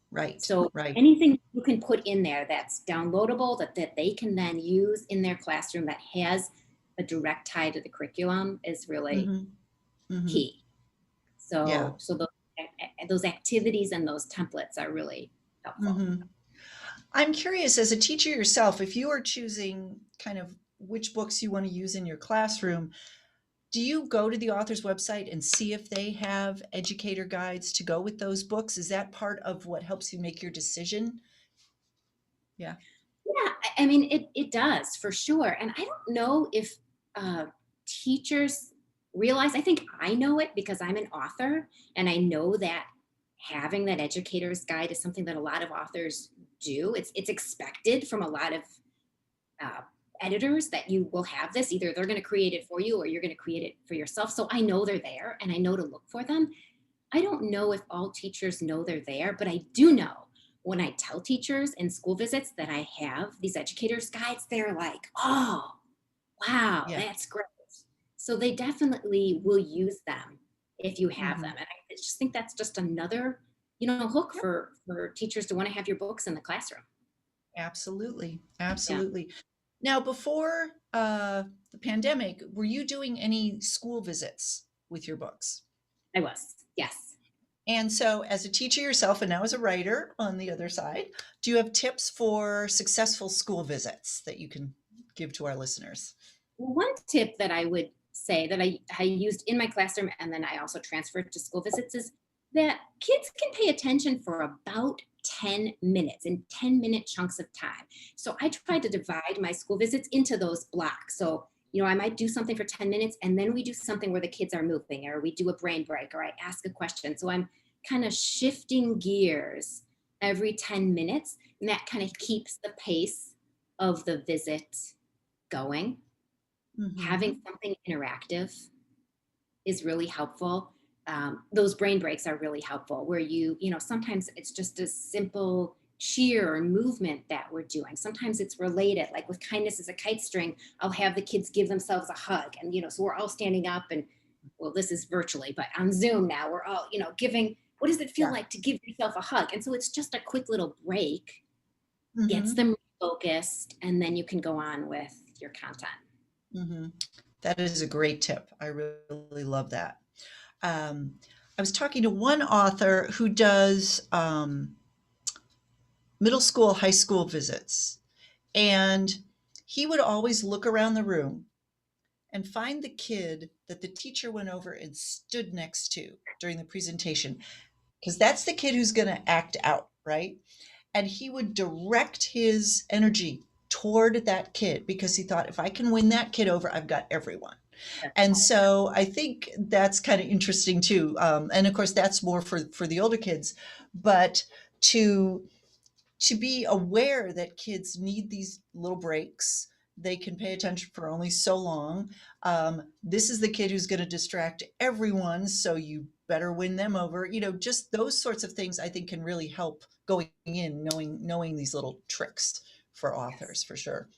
Speaker 1: Right,
Speaker 2: So
Speaker 1: right.
Speaker 2: anything you can put in there that's downloadable, that they can then use in their classroom, that has a direct tie to the curriculum, is really
Speaker 1: Mhm, mhm.
Speaker 2: key.
Speaker 1: Yeah.
Speaker 2: So those activities and those templates are really helpful.
Speaker 1: Mhm. I'm curious, as a teacher yourself, if you are choosing kind of which books you wanna use in your classroom, do you go to the author's website and see if they have educator guides to go with those books? Is that part of what helps you make your decision? Yeah.
Speaker 2: Yeah, I mean, it does for sure. And I don't know if teachers realize, I think I know it because I'm an author, and I know that having that educator's guide is something that a lot of authors do. It's expected from a lot of uh, editors that you will have this. Either they're going to create it for you or you're going to create it for yourself. So I know they're there and I know to look for them. I don't know if all teachers know they're there, but I do know when I tell teachers in school visits that I have these educators guides, they're like, oh, wow,
Speaker 1: Yeah.
Speaker 2: that's great. So they definitely will use them if you have them.
Speaker 1: Mhm.
Speaker 2: And I just think that's just another, hook
Speaker 1: Yep.
Speaker 2: for teachers to want to have your books in the classroom.
Speaker 1: Absolutely,
Speaker 2: Yeah,
Speaker 1: absolutely. Now, before, the pandemic, were you doing any school visits with your books?
Speaker 2: I was. Yes.
Speaker 1: And so, as a teacher yourself, and now as a writer on the other side, do you have tips for successful school visits that you can give to our listeners?
Speaker 2: Well, one tip that I would say that I used in my classroom and then I also transferred to school visits is that kids can pay attention for about 10 minutes in 10-minute chunks of time. So I try to divide my school visits into those blocks. So, I might do something for 10 minutes and then we do something where the kids are moving, or we do a brain break, or I ask a question. So I'm kind of shifting gears every 10 minutes, and that kind of keeps the pace of the visit going. Having
Speaker 1: Mhm.
Speaker 2: something interactive is really helpful. Those brain breaks are really helpful where sometimes it's just a simple cheer or movement that we're doing. Sometimes it's related, like with kindness is a kite string, I'll have the kids give themselves a hug. And, so we're all standing up and, well, this is virtually, but on Zoom now, we're all, giving, what does it feel
Speaker 1: Yeah.
Speaker 2: like to give yourself a hug? And so it's just a quick little break, gets
Speaker 1: Mhm.
Speaker 2: them focused, and then you can go on with your content.
Speaker 1: Mhm. That is a great tip. I really love that. Um, I was talking to one author who does, middle school, high school visits, and he would always look around the room and find the kid that the teacher went over and stood next to during the presentation, because that's the kid who's going to act out, right? And he would direct his energy toward that kid because he thought, if I can win that kid over, I've got everyone.
Speaker 2: That's
Speaker 1: And
Speaker 2: awesome.
Speaker 1: so I think that's kind of interesting too. And of course, that's more for the older kids, but to be aware that kids need these little breaks. They can pay attention for only so long. This is the kid who's going to distract everyone, so you better win them over. Just those sorts of things I think can really help going in, knowing these little tricks for
Speaker 2: Yes.
Speaker 1: authors for sure.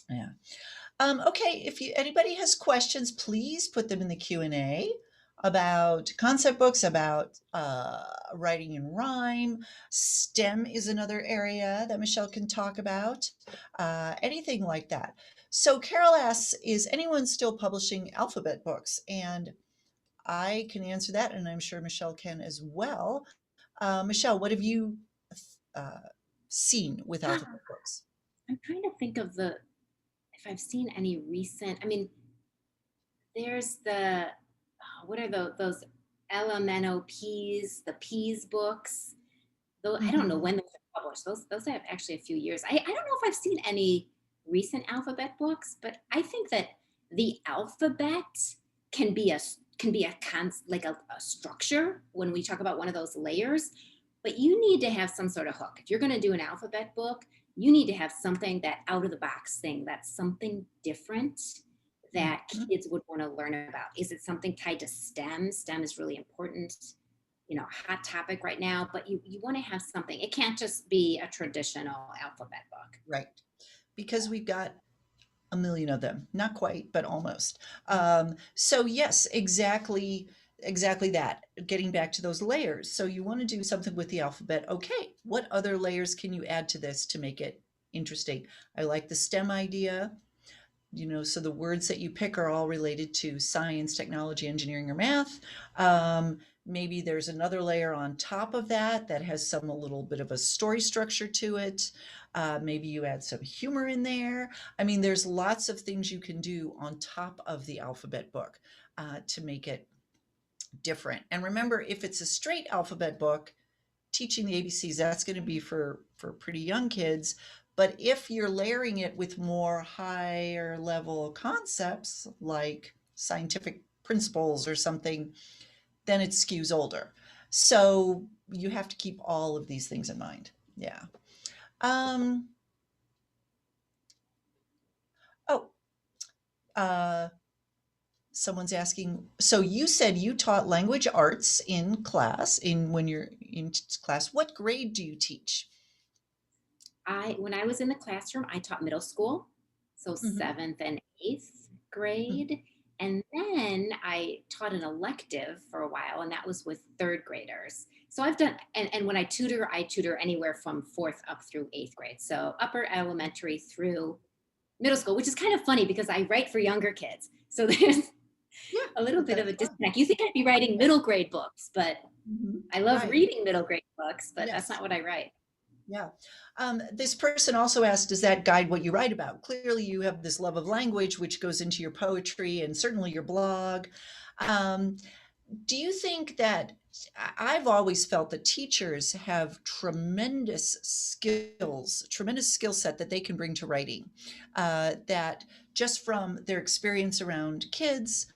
Speaker 1: Yeah. Okay, if anybody has questions, please put them in the Q&A about concept books, about writing in rhyme. STEM is another area that Michelle can talk about, anything like that. So Carol asks, is anyone still publishing alphabet books? And I can answer that, and I'm sure Michelle can as well. Michelle, what have you uh, seen with alphabet books?
Speaker 2: I'm trying to think of if I've seen any recent. I mean, there's what are those LMNOPs, the Peas books. Though I don't know
Speaker 1: Mhm.
Speaker 2: when those are published. Those have actually a few years. I don't know if I've seen any recent alphabet books, but I think that the alphabet can be like a structure when we talk about one of those layers. But you need to have some sort of hook. If you're going to do an alphabet book, you need to have something that out of the box thing, that's something different that
Speaker 1: Mhm.
Speaker 2: kids would want to learn about. Is it something tied to STEM? STEM is really important, hot topic right now, but you want to have something. It can't just be a traditional alphabet book.
Speaker 1: Right. Because we've got a million of them. Not quite, but almost. So yes, exactly that. Getting back to those layers. So you want to do something with the alphabet. Okay, what other layers can you add to this to make it interesting? I like the STEM idea. So the words that you pick are all related to science, technology, engineering, or math. Maybe there's another layer on top of that that has a little bit of a story structure to it. Maybe you add some humor in there. I mean, there's lots of things you can do on top of the alphabet book to make it different. And remember, if it's a straight alphabet book, teaching the ABCs, that's going to be for pretty young kids. But if you're layering it with more higher level concepts like scientific principles or something, then it skews older. So you have to keep all of these things in mind. Yeah. Um, oh, uh, someone's asking. So you said you taught language arts in class. In when you're in class, what grade do you teach?
Speaker 2: When I was in the classroom, I taught middle school, so
Speaker 1: Mm-hmm.
Speaker 2: seventh and eighth grade. And then I taught an elective for a while, and that was with third graders. So I've done, and when I tutor anywhere from fourth up through eighth grade. So upper elementary through middle school, which is kind of funny because I write for younger kids. So there's
Speaker 1: Yeah,
Speaker 2: a little
Speaker 1: but
Speaker 2: bit of
Speaker 1: that's
Speaker 2: a
Speaker 1: fun.
Speaker 2: disconnect. You think I'd be writing
Speaker 1: Yeah.
Speaker 2: middle grade books, but
Speaker 1: Mhm.
Speaker 2: I love
Speaker 1: Right.
Speaker 2: reading middle grade books, but that's
Speaker 1: Yes.
Speaker 2: not what I write.
Speaker 1: Yeah. This person also asked, does that guide what you write about? Clearly, you have this love of language, which goes into your poetry and certainly your blog. Um, do you think that I've always felt that teachers have tremendous skill set that they can bring to writing, that just from their experience around kids,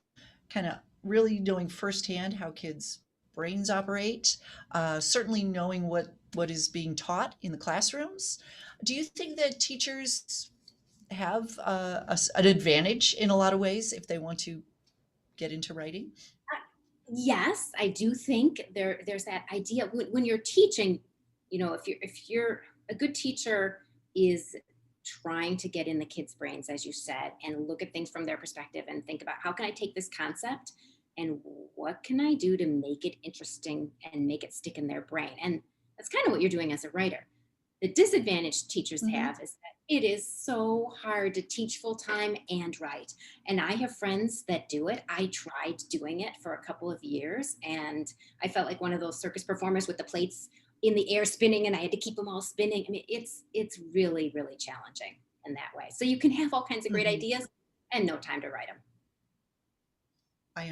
Speaker 1: kind of really knowing firsthand how kids' brains operate, certainly knowing what is being taught in the classrooms. Do you think that teachers have an advantage in a lot of ways if they want to get into writing?
Speaker 2: Yes, I do think there's that idea when you're teaching, if you're a good teacher is trying to get in the kids' brains, as you said, and look at things from their perspective and think about how can I take this concept and what can I do to make it interesting and make it stick in their brain. And that's kind of what you're doing as a writer. The disadvantage teachers
Speaker 1: Mm-hmm.
Speaker 2: have is that it is so hard to teach full time and write. And I have friends that do it. I tried doing it for a couple of years and I felt like one of those circus performers with the plates in the air spinning and I had to keep them all spinning. I mean, it's really, really challenging in that way. So you can have all kinds of great
Speaker 1: Mm-hmm.
Speaker 2: ideas and no time to write them.
Speaker 1: I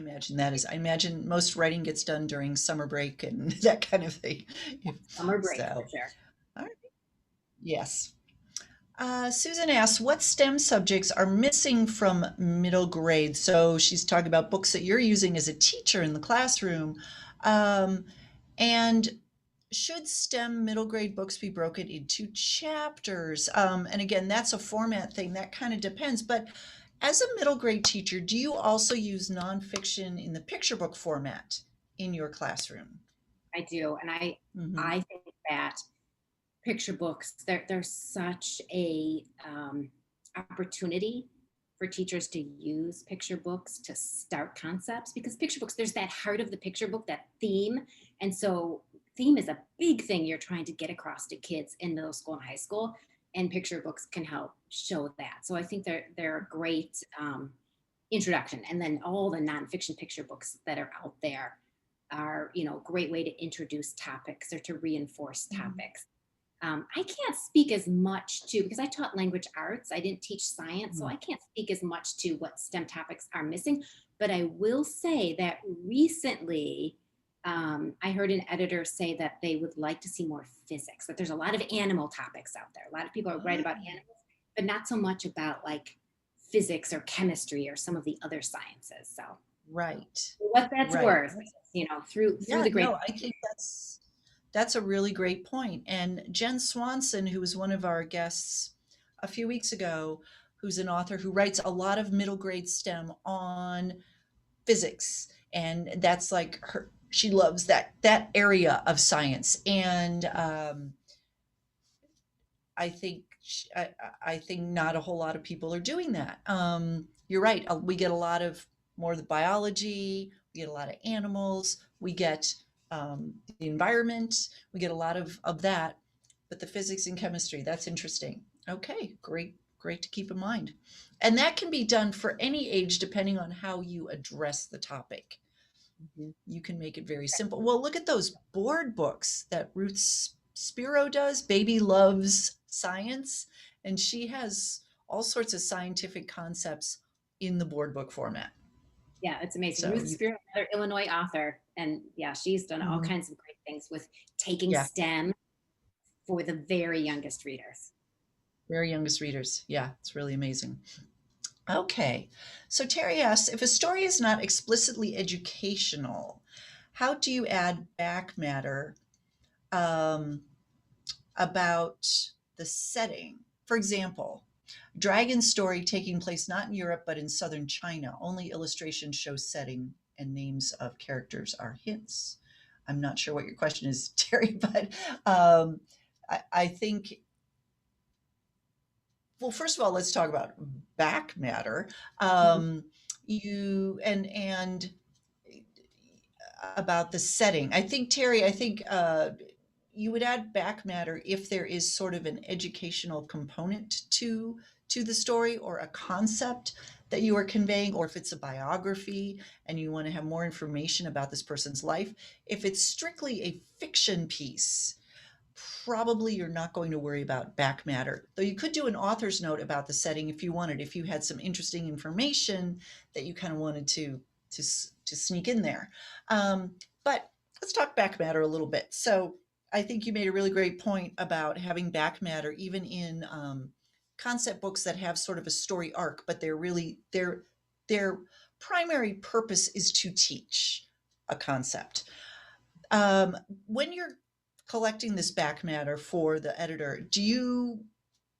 Speaker 1: imagine most writing gets done during summer break and that kind of thing.
Speaker 2: Summer break for
Speaker 1: So,
Speaker 2: sure.
Speaker 1: all right. Yes. Susan asks, what STEM subjects are missing from middle grade? So she's talking about books that you're using as a teacher in the classroom. Um, and should STEM middle grade books be broken into chapters? And again, that's a format thing. That kind of depends. But as a middle grade teacher, do you also use nonfiction in the picture book format in your classroom?
Speaker 2: I do. And
Speaker 1: Mm-hmm.
Speaker 2: I think that picture books, they're such a opportunity for teachers to use picture books to start concepts because picture books, there's that heart of the picture book, that theme. And so theme is a big thing you're trying to get across to kids in middle school and high school, and picture books can help show that. So I think they're a great introduction. And then all the nonfiction picture books that are out there are, a great way to introduce topics or to reinforce
Speaker 1: Mm-hmm.
Speaker 2: topics. I can't speak as much to, because I taught language arts, I didn't teach science, so
Speaker 1: Mm-hmm.
Speaker 2: I can't speak as much to what STEM topics are missing. But I will say that recently, I heard an editor say that they would like to see more physics, that there's a lot of animal topics out there. A lot of people are write about
Speaker 1: Ah,
Speaker 2: animals, but not so much about like physics or chemistry or some of the other sciences. So
Speaker 1: right,
Speaker 2: what that's
Speaker 1: right.
Speaker 2: worth, through
Speaker 1: Yeah,
Speaker 2: the
Speaker 1: no,
Speaker 2: great.
Speaker 1: I think that's a really great point. And Jen Swanson, who was one of our guests a few weeks ago, who's an author who writes a lot of middle grade STEM on physics, and that's like her. She loves that area of science, and I think I think not a whole lot of people are doing that. You're right. We get a lot of more of the biology. We get a lot of animals. We get the environment. We get a lot of that. But the physics and chemistry, that's interesting. Okay, great to keep in mind. And that can be done for any age depending on how you address the topic.
Speaker 2: Mhm.
Speaker 1: You can make it very simple. Well, look at those board books that Ruth Spiro does. Baby loves science, and she has all sorts of scientific concepts in the board book format.
Speaker 2: Yeah, it's amazing.
Speaker 1: So
Speaker 2: Ruth
Speaker 1: you,
Speaker 2: Spear, another Illinois author, and yeah, she's done all
Speaker 1: mhm,
Speaker 2: kinds of great things with taking
Speaker 1: yeah,
Speaker 2: STEM for the very youngest readers.
Speaker 1: very youngest readers. Yeah, it's really amazing. Okay, so Terry asks if a story is not explicitly educational, how do you add back matter um, about the setting? For example, dragon story taking place not in Europe but in southern China. Only illustrations show setting and names of characters are hints. I'm not sure what your question is, Terry, but I think, well, first of all, let's talk about back matter.
Speaker 2: Mhm.
Speaker 1: You and about the setting. I think, Terry, I think you would add back matter if there is sort of an educational component to the story or a concept that you are conveying, or if it's a biography and you want to have more information about this person's life. If it's strictly a fiction piece, probably you're not going to worry about back matter. Though you could do an author's note about the setting if you wanted, if you had some interesting information that you kind of wanted to to sneak in there. But let's talk back matter a little bit. So I think you made a really great point about having back matter even in concept books that have sort of a story arc, but they're really their primary purpose is to teach a concept. Um, when you're collecting this back matter for the editor, do you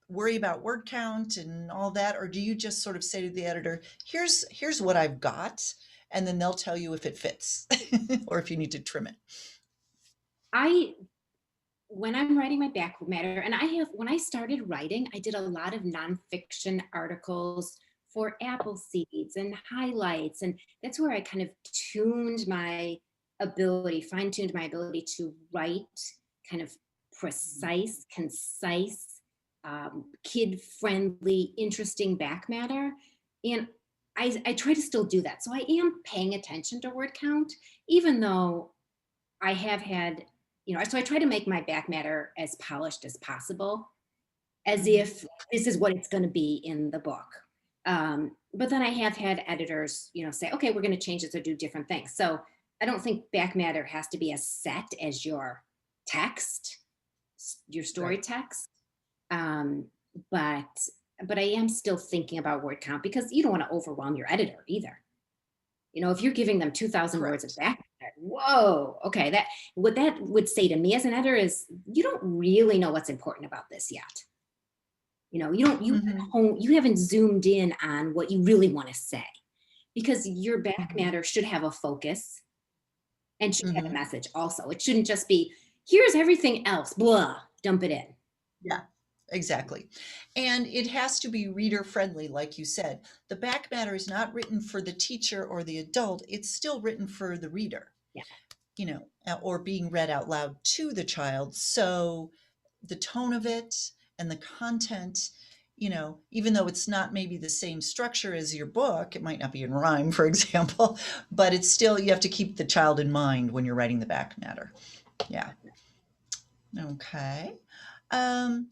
Speaker 1: worry about word count and all that, or do you just sort of say to the editor, here's what I've got, and then they'll tell you if it fits or if you need to trim it?
Speaker 2: I when I'm writing my back matter, and I have when I started writing, I did a lot of nonfiction articles for Apple Seeds and highlights, and that's where I kind of fine tuned my ability to write kind of precise, concise, kid friendly, interesting back matter. And I try to still do that. So I am paying attention to word count, even though I have had, so I try to make my back matter as polished as possible, as
Speaker 1: Mhm.
Speaker 2: if this is what it's going to be in the book. But then I have had editors, say, okay, we're going to change this or do different things. So I don't think back matter has to be as set as your text, your story
Speaker 1: Right.
Speaker 2: text. Um, but but I am still thinking about word count because you don't want to overwhelm your editor either. If you're giving them 2,000 words of
Speaker 1: Correct.
Speaker 2: back, whoa, okay, what that would say to me as an editor is you don't really know what's important about this yet. You don't
Speaker 1: Hmm.
Speaker 2: you haven't zoomed in on what you really want to say because your back
Speaker 1: Hmm.
Speaker 2: matter should have a focus and should have a
Speaker 1: Hmm.
Speaker 2: message also. It shouldn't just be here's everything else, blah, dump it in.
Speaker 1: Yeah, exactly. And it has to be reader friendly, like you said. The back matter is not written for the teacher or the adult, it's still written for the reader,
Speaker 2: Yeah.
Speaker 1: or being read out loud to the child. So the tone of it and the content, even though it's not maybe the same structure as your book, it might not be in rhyme, for example, but it's still, you have to keep the child in mind when you're writing the back matter. Yeah. Okay. Um,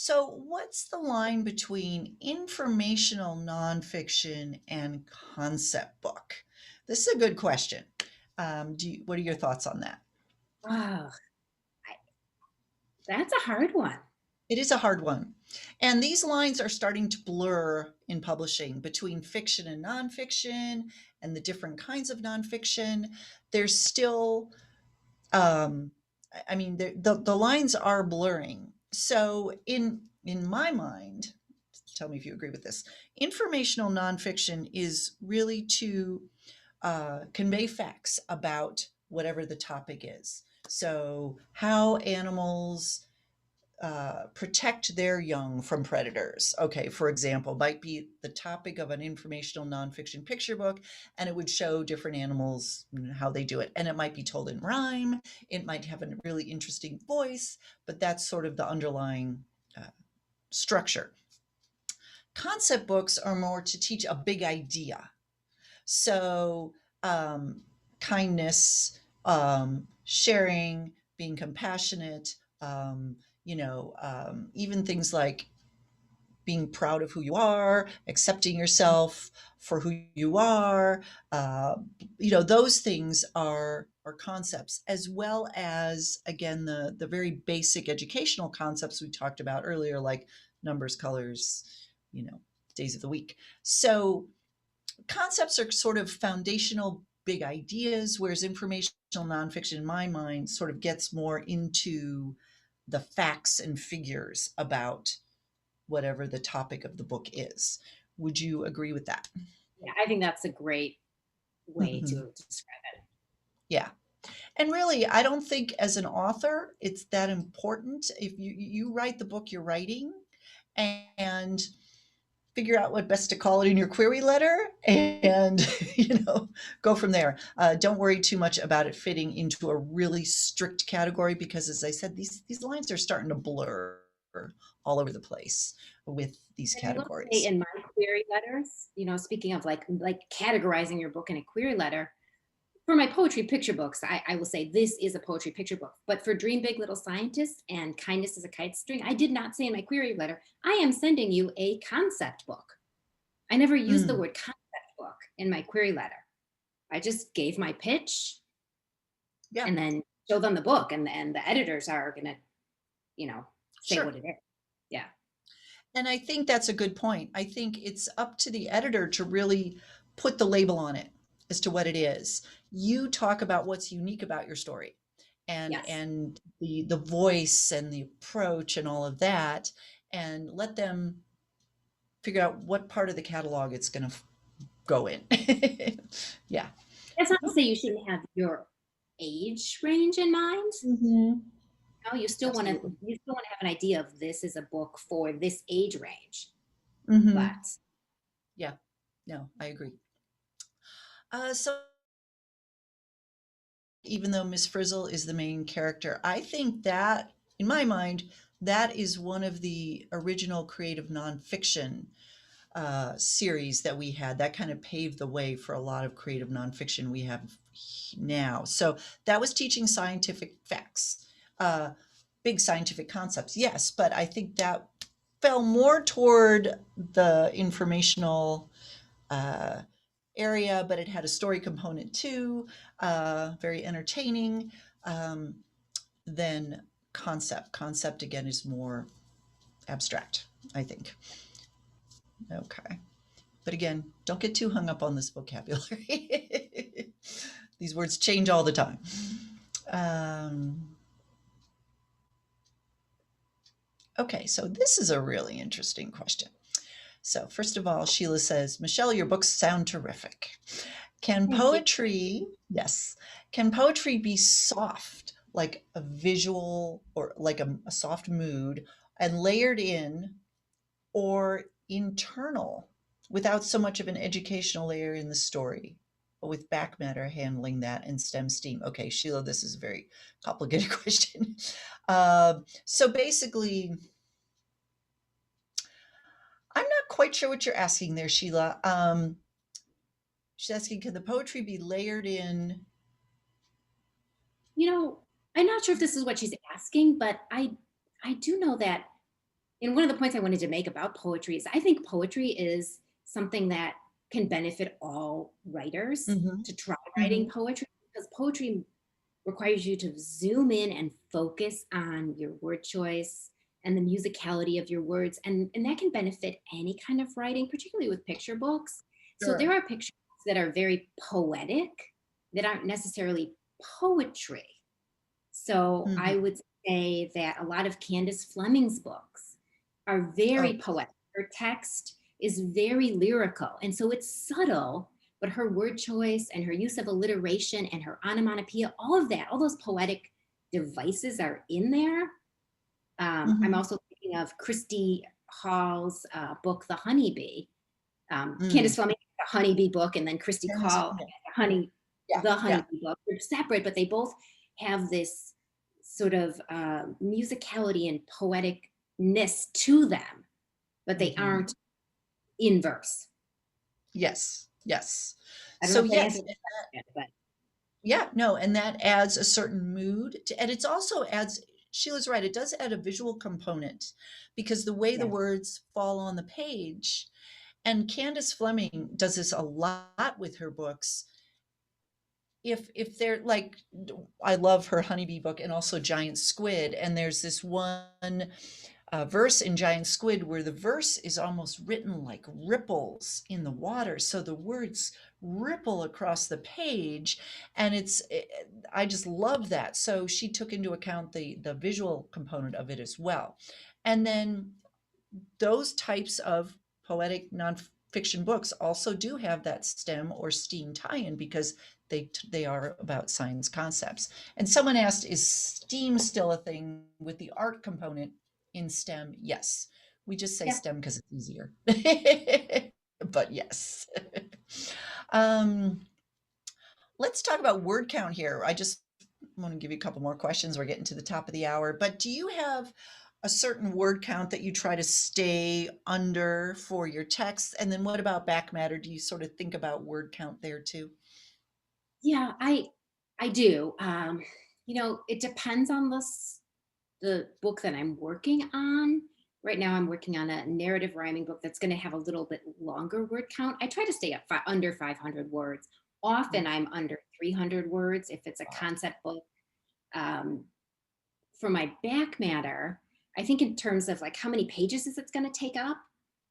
Speaker 1: So, what's the line between informational nonfiction and concept book? This is a good question. What are your thoughts on that?
Speaker 2: Oh, I, that's a hard one.
Speaker 1: It is a hard one. And these lines are starting to blur in publishing between fiction and nonfiction and the different kinds of nonfiction. There's still, um, I mean, the lines are blurring. So, in my mind, tell me if you agree with this. Informational nonfiction is really to convey facts about whatever the topic is. So, how animals protect their young from predators. Okay, for example, might be the topic of an informational nonfiction picture book, and it would show different animals, how they do it. And it might be told in rhyme, it might have a really interesting voice, but that's sort of the underlying structure. Concept books are more to teach a big idea. So, kindness, sharing, being compassionate, even things like being proud of who you are, accepting yourself for who you are. Uh, those things are concepts, as well as again the very basic educational concepts we talked about earlier, like numbers, colors, days of the week. So concepts are sort of foundational big ideas, whereas informational nonfiction, in my mind, sort of gets more into the facts and figures about whatever the topic of the book is. Would you agree with that?
Speaker 2: Yeah, I think that's a great way
Speaker 1: Mhm.
Speaker 2: to describe it.
Speaker 1: Yeah. And really, I don't think as an author it's that important. If you write the book you're writing and figure out what best to call it in your query letter and go from there. Don't worry too much about it fitting into a really strict category because, as I said, these lines are starting to blur all over the place with these
Speaker 2: And I will say
Speaker 1: categories.
Speaker 2: in my query letters, speaking of like categorizing your book in a query letter, for my poetry picture books, I will say this is a poetry picture book. But for Dream Big Little Scientist and Kindness is a Kite String, I did not say in my query letter, I am sending you a concept book. I never used the
Speaker 1: Mm,
Speaker 2: word concept book in my query letter. I just gave my pitch
Speaker 1: yeah,
Speaker 2: and then show them the book, and the editors are gonna, say what
Speaker 1: sure.
Speaker 2: it is. Yeah.
Speaker 1: And I think that's a good point. I think it's up to the editor to really put the label on it as to what it is. You talk about what's unique about your story
Speaker 2: Yes.
Speaker 1: and the voice and the approach and all of that, and let them figure out what part of the catalog it's going to go in. Yeah.
Speaker 2: That's not to say you shouldn't have your age range in mind.
Speaker 1: Mhm.
Speaker 2: No,
Speaker 1: Absolutely.
Speaker 2: you still want to have an idea of this is a book for this age range.
Speaker 1: Hmm.
Speaker 2: But
Speaker 1: Yeah. No, I agree. So even though Miss Frizzle is the main character, I think that, in my mind, that is one of the original creative nonfiction series that we had. That kind of paved the way for a lot of creative nonfiction we have now. So that was teaching scientific facts, big scientific concepts, yes, but I think that fell more toward the informational uh, area, but it had a story component too, very entertaining. Um, than concept. Concept, again, is more abstract, I think. Okay. But again, don't get too hung up on this vocabulary. These words change all the time. Um, okay, so this is a really interesting question. So, first of all, Sheila says, Michelle, your books sound terrific. Can
Speaker 2: thank you.
Speaker 1: poetry, yes, can poetry be soft, like a visual or like a soft mood, and layered in, or internal without so much of an educational layer in the story, but with Backmatter handling that and STEM STEAM? Okay, Sheila, this is a very complicated question. So basically, I'm not quite sure what you're asking there, Sheila. She's asking, can the poetry be layered in?
Speaker 2: You know, I'm not sure if this is what she's asking, but I do know that and one of the points I wanted to make about poetry is I think poetry is something that can benefit all writers
Speaker 1: Mhm.
Speaker 2: to try writing
Speaker 1: Mhm.
Speaker 2: poetry, because poetry requires you to zoom in and focus on your word choice and the musicality of your words. And that can benefit any kind of writing, particularly with picture books. So there
Speaker 1: Sure.
Speaker 2: are picture books that are very poetic that aren't necessarily poetry. So I
Speaker 1: Mhm.
Speaker 2: would say that a lot of Candace Fleming's books are
Speaker 1: Oh,
Speaker 2: very poetic. Her text is very lyrical. And so it's subtle, but her word choice and her use of alliteration and her onomatopoeia, all of that, all those poetic devices are in there. I'm
Speaker 1: mhm.
Speaker 2: also thinking of Christy Hall's book, The Honeybee. Candace
Speaker 1: Mm.
Speaker 2: Fleming, the Honeybee book, and then Christy
Speaker 1: Tennis,
Speaker 2: Hall,
Speaker 1: yeah, yeah,
Speaker 2: The
Speaker 1: yeah.
Speaker 2: Honeybee book. They're separate, but they both have this sort of musicality and poeticness to them, but they
Speaker 1: Mhm.
Speaker 2: aren't in verse.
Speaker 1: Yes, yes.
Speaker 2: I don't know
Speaker 1: So,
Speaker 2: if that
Speaker 1: yes,
Speaker 2: answers the question, but
Speaker 1: yeah, no, and that adds a certain mood to, and it's also adds, Sheila's right, it does add a visual component because the way the
Speaker 2: yes,
Speaker 1: words fall on the page, and Candace Fleming does this a lot with her books. If they're like, I love her Honeybee book and also Giant Squid, and there's this one verse in Giant Squid where the verse is almost written like ripples in the water. So the words ripple across the page. And I just love that. So she took into account the visual component of it as well. And then those types of poetic nonfiction books also do have that STEM or STEAM tie-in because they are about science concepts. And someone asked, is STEAM still a thing with the art component in STEM? Yes. We just say
Speaker 2: yeah,
Speaker 1: STEM because it's easier. But yes. um, let's talk about word count here. I just want to give you a couple more questions. We're getting to the top of the hour, but do you have a certain word count that you try to stay under for your text? And then what about back matter? Do you sort of think about word count there too?
Speaker 2: yeah. I do. It depends on the book that I'm working on. Right now, I'm working on a narrative rhyming book that's going to have a little bit longer word count. I try to stay at under 500 words. Often,
Speaker 1: Mm,
Speaker 2: I'm under 300 words if it's a
Speaker 1: wow.
Speaker 2: concept book. Um, for my back matter, I think in terms of like how many pages is it's going to take up.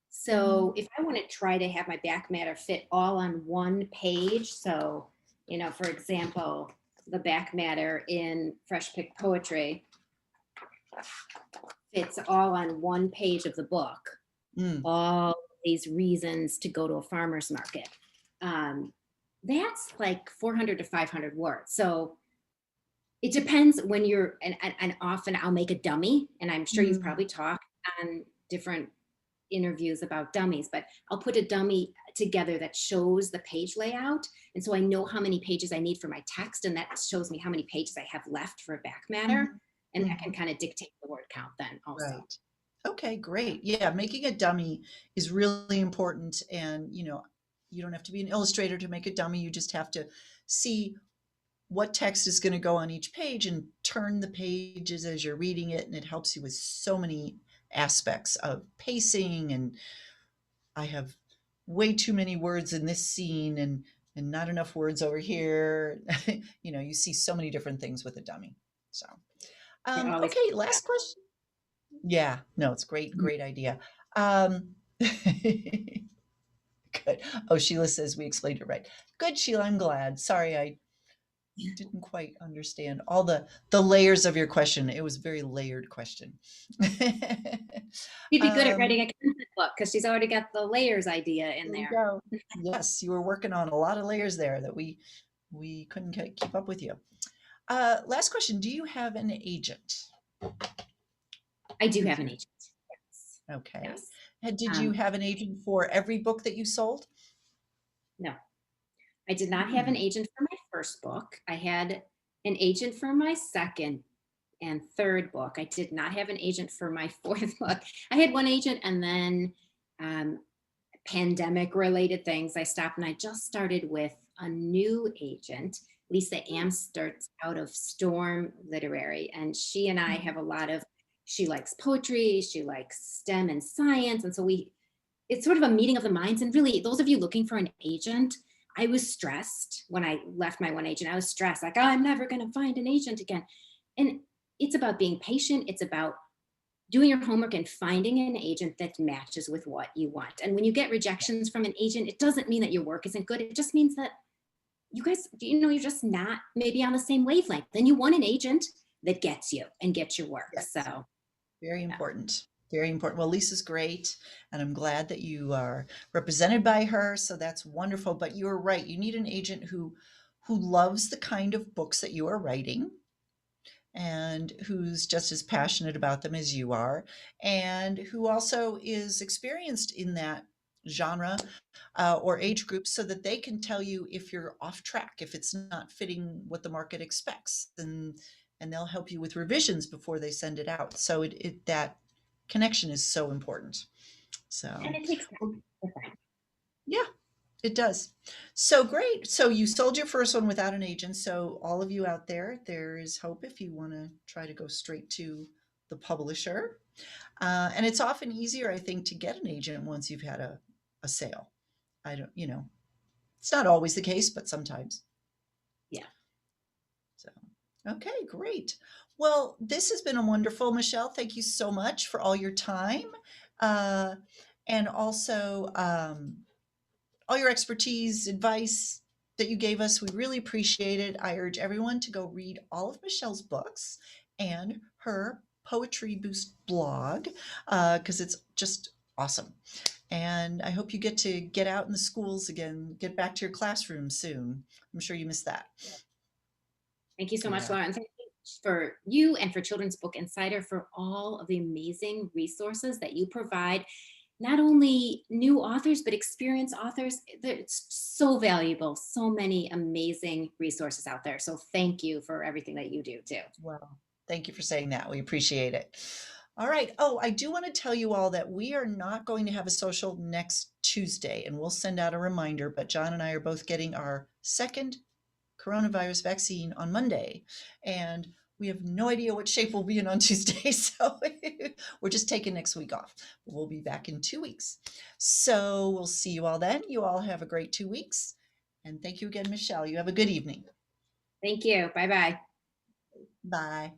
Speaker 2: So
Speaker 1: Mhm.
Speaker 2: if I want to try to have my back matter fit all on one page, so for example, the back matter in Fresh Pick Poetry fits all on one page of the book,
Speaker 1: Mm,
Speaker 2: all these reasons to go to a farmer's market. Um, that's like 400 to 500 words. So it depends when and often I'll make a dummy, and I'm sure you've
Speaker 1: mm,
Speaker 2: probably talked on different interviews about dummies, but I'll put a dummy together that shows the page layout. And so I know how many pages I need for my text, and that shows me how many pages I have left for back matter.
Speaker 1: mhm,
Speaker 2: And that can
Speaker 1: mhm.
Speaker 2: kind of dictate the word count then also.
Speaker 1: Right. Okay, great. Yeah, making a dummy is really important. And, you don't have to be an illustrator to make a dummy. You just have to see what text is going to go on each page and turn the pages as you're reading it. And it helps you with so many aspects of pacing. And I have way too many words in this scene and not enough words over here. You see so many different things with a dummy. So,
Speaker 2: It always
Speaker 1: okay,
Speaker 2: helps that.
Speaker 1: last question. Yeah, no, it's great, great idea. Um, good. Oh, Sheila says we explained it right. Good, Sheila. I'm glad. Sorry, I didn't quite understand all the layers of your question. It was a very layered question.
Speaker 2: She'd be good at
Speaker 1: um,
Speaker 2: writing a concept book because she's already got the layers idea in
Speaker 1: there you
Speaker 2: there.
Speaker 1: go. Yes, you were working on a lot of layers there that we couldn't keep up with you. Last question. Do you have an agent?
Speaker 2: I do
Speaker 1: With
Speaker 2: have an
Speaker 1: your
Speaker 2: agent. Yes.
Speaker 1: Okay.
Speaker 2: Yes.
Speaker 1: Did you
Speaker 2: Um,
Speaker 1: have an agent for every book that you sold?
Speaker 2: no, I did not have an
Speaker 1: Hmm.
Speaker 2: agent for my first book. I had an agent for my second and third book. I did not have an agent for my fourth book. I had one agent, and then um, pandemic related things, I stopped, and I just started with a new agent. Lisa Amstert out of Storm Literary, and she and I have a lot of she likes poetry, she likes STEM and science. And so it's sort of a meeting of the minds. And really, those of you looking for an agent, I was stressed when I left my one agent. I was stressed, like, oh, I'm never going to find an agent again. And it's about being patient. It's about doing your homework and finding an agent that matches with what you want. And when you get rejections from an agent, it doesn't mean that your work isn't good. It just means that you guys, you're just not maybe on the same wavelength. Then you want an agent that gets you and gets your work.
Speaker 1: Yes.
Speaker 2: So,
Speaker 1: Very
Speaker 2: yeah.
Speaker 1: important. Very important. Well, Lisa's great, and I'm glad that you are represented by her. So that's wonderful. But you're right. You need an agent who loves the kind of books that you are writing and who's just as passionate about them as you are, and who also is experienced in that genre or age group so that they can tell you if you're off track, if it's not fitting what the market expects, and they'll help you with revisions before they send it out. So that connection is so important.
Speaker 2: And
Speaker 1: So
Speaker 2: it takes time. Okay.
Speaker 1: yeah, it does. So great. So you sold your first one without an agent. So all of you out there, there is hope if you want to try to go straight to the publisher. And it's often easier, I think, to get an agent once you've had a sale. I don't, it's not always the case, but sometimes.
Speaker 2: Yeah.
Speaker 1: So, okay, great. Well, this has been a wonderful, Michelle. Thank you so much for all your time. Uh, and also, all your expertise, advice that you gave us. We really appreciate it. I urge everyone to go read all of Michelle's books and her Poetry Boost blog because it's just awesome. And I hope you get to get out in the schools again, get back to your classroom soon. I'm sure you missed that.
Speaker 2: Thank you so much,
Speaker 1: Yeah.
Speaker 2: Laura. And thank you for you and for Children's Book Insider for all of the amazing resources that you provide, not only new authors, but experienced authors. It's so valuable, so many amazing resources out there. So thank you for everything that you do too.
Speaker 1: Well, thank you for saying that. We appreciate it. All right. Oh, I do want to tell you all that we are not going to have a social next Tuesday, and we'll send out a reminder. But John and I are both getting our second coronavirus vaccine on Monday, and we have no idea what shape we'll be in on Tuesday. So we're just taking next week off. We'll be back in 2 weeks. So we'll see you all then. You all have a great 2 weeks. And thank you again, Michelle. You have a good evening.
Speaker 2: Thank you. Bye-bye.
Speaker 1: Bye.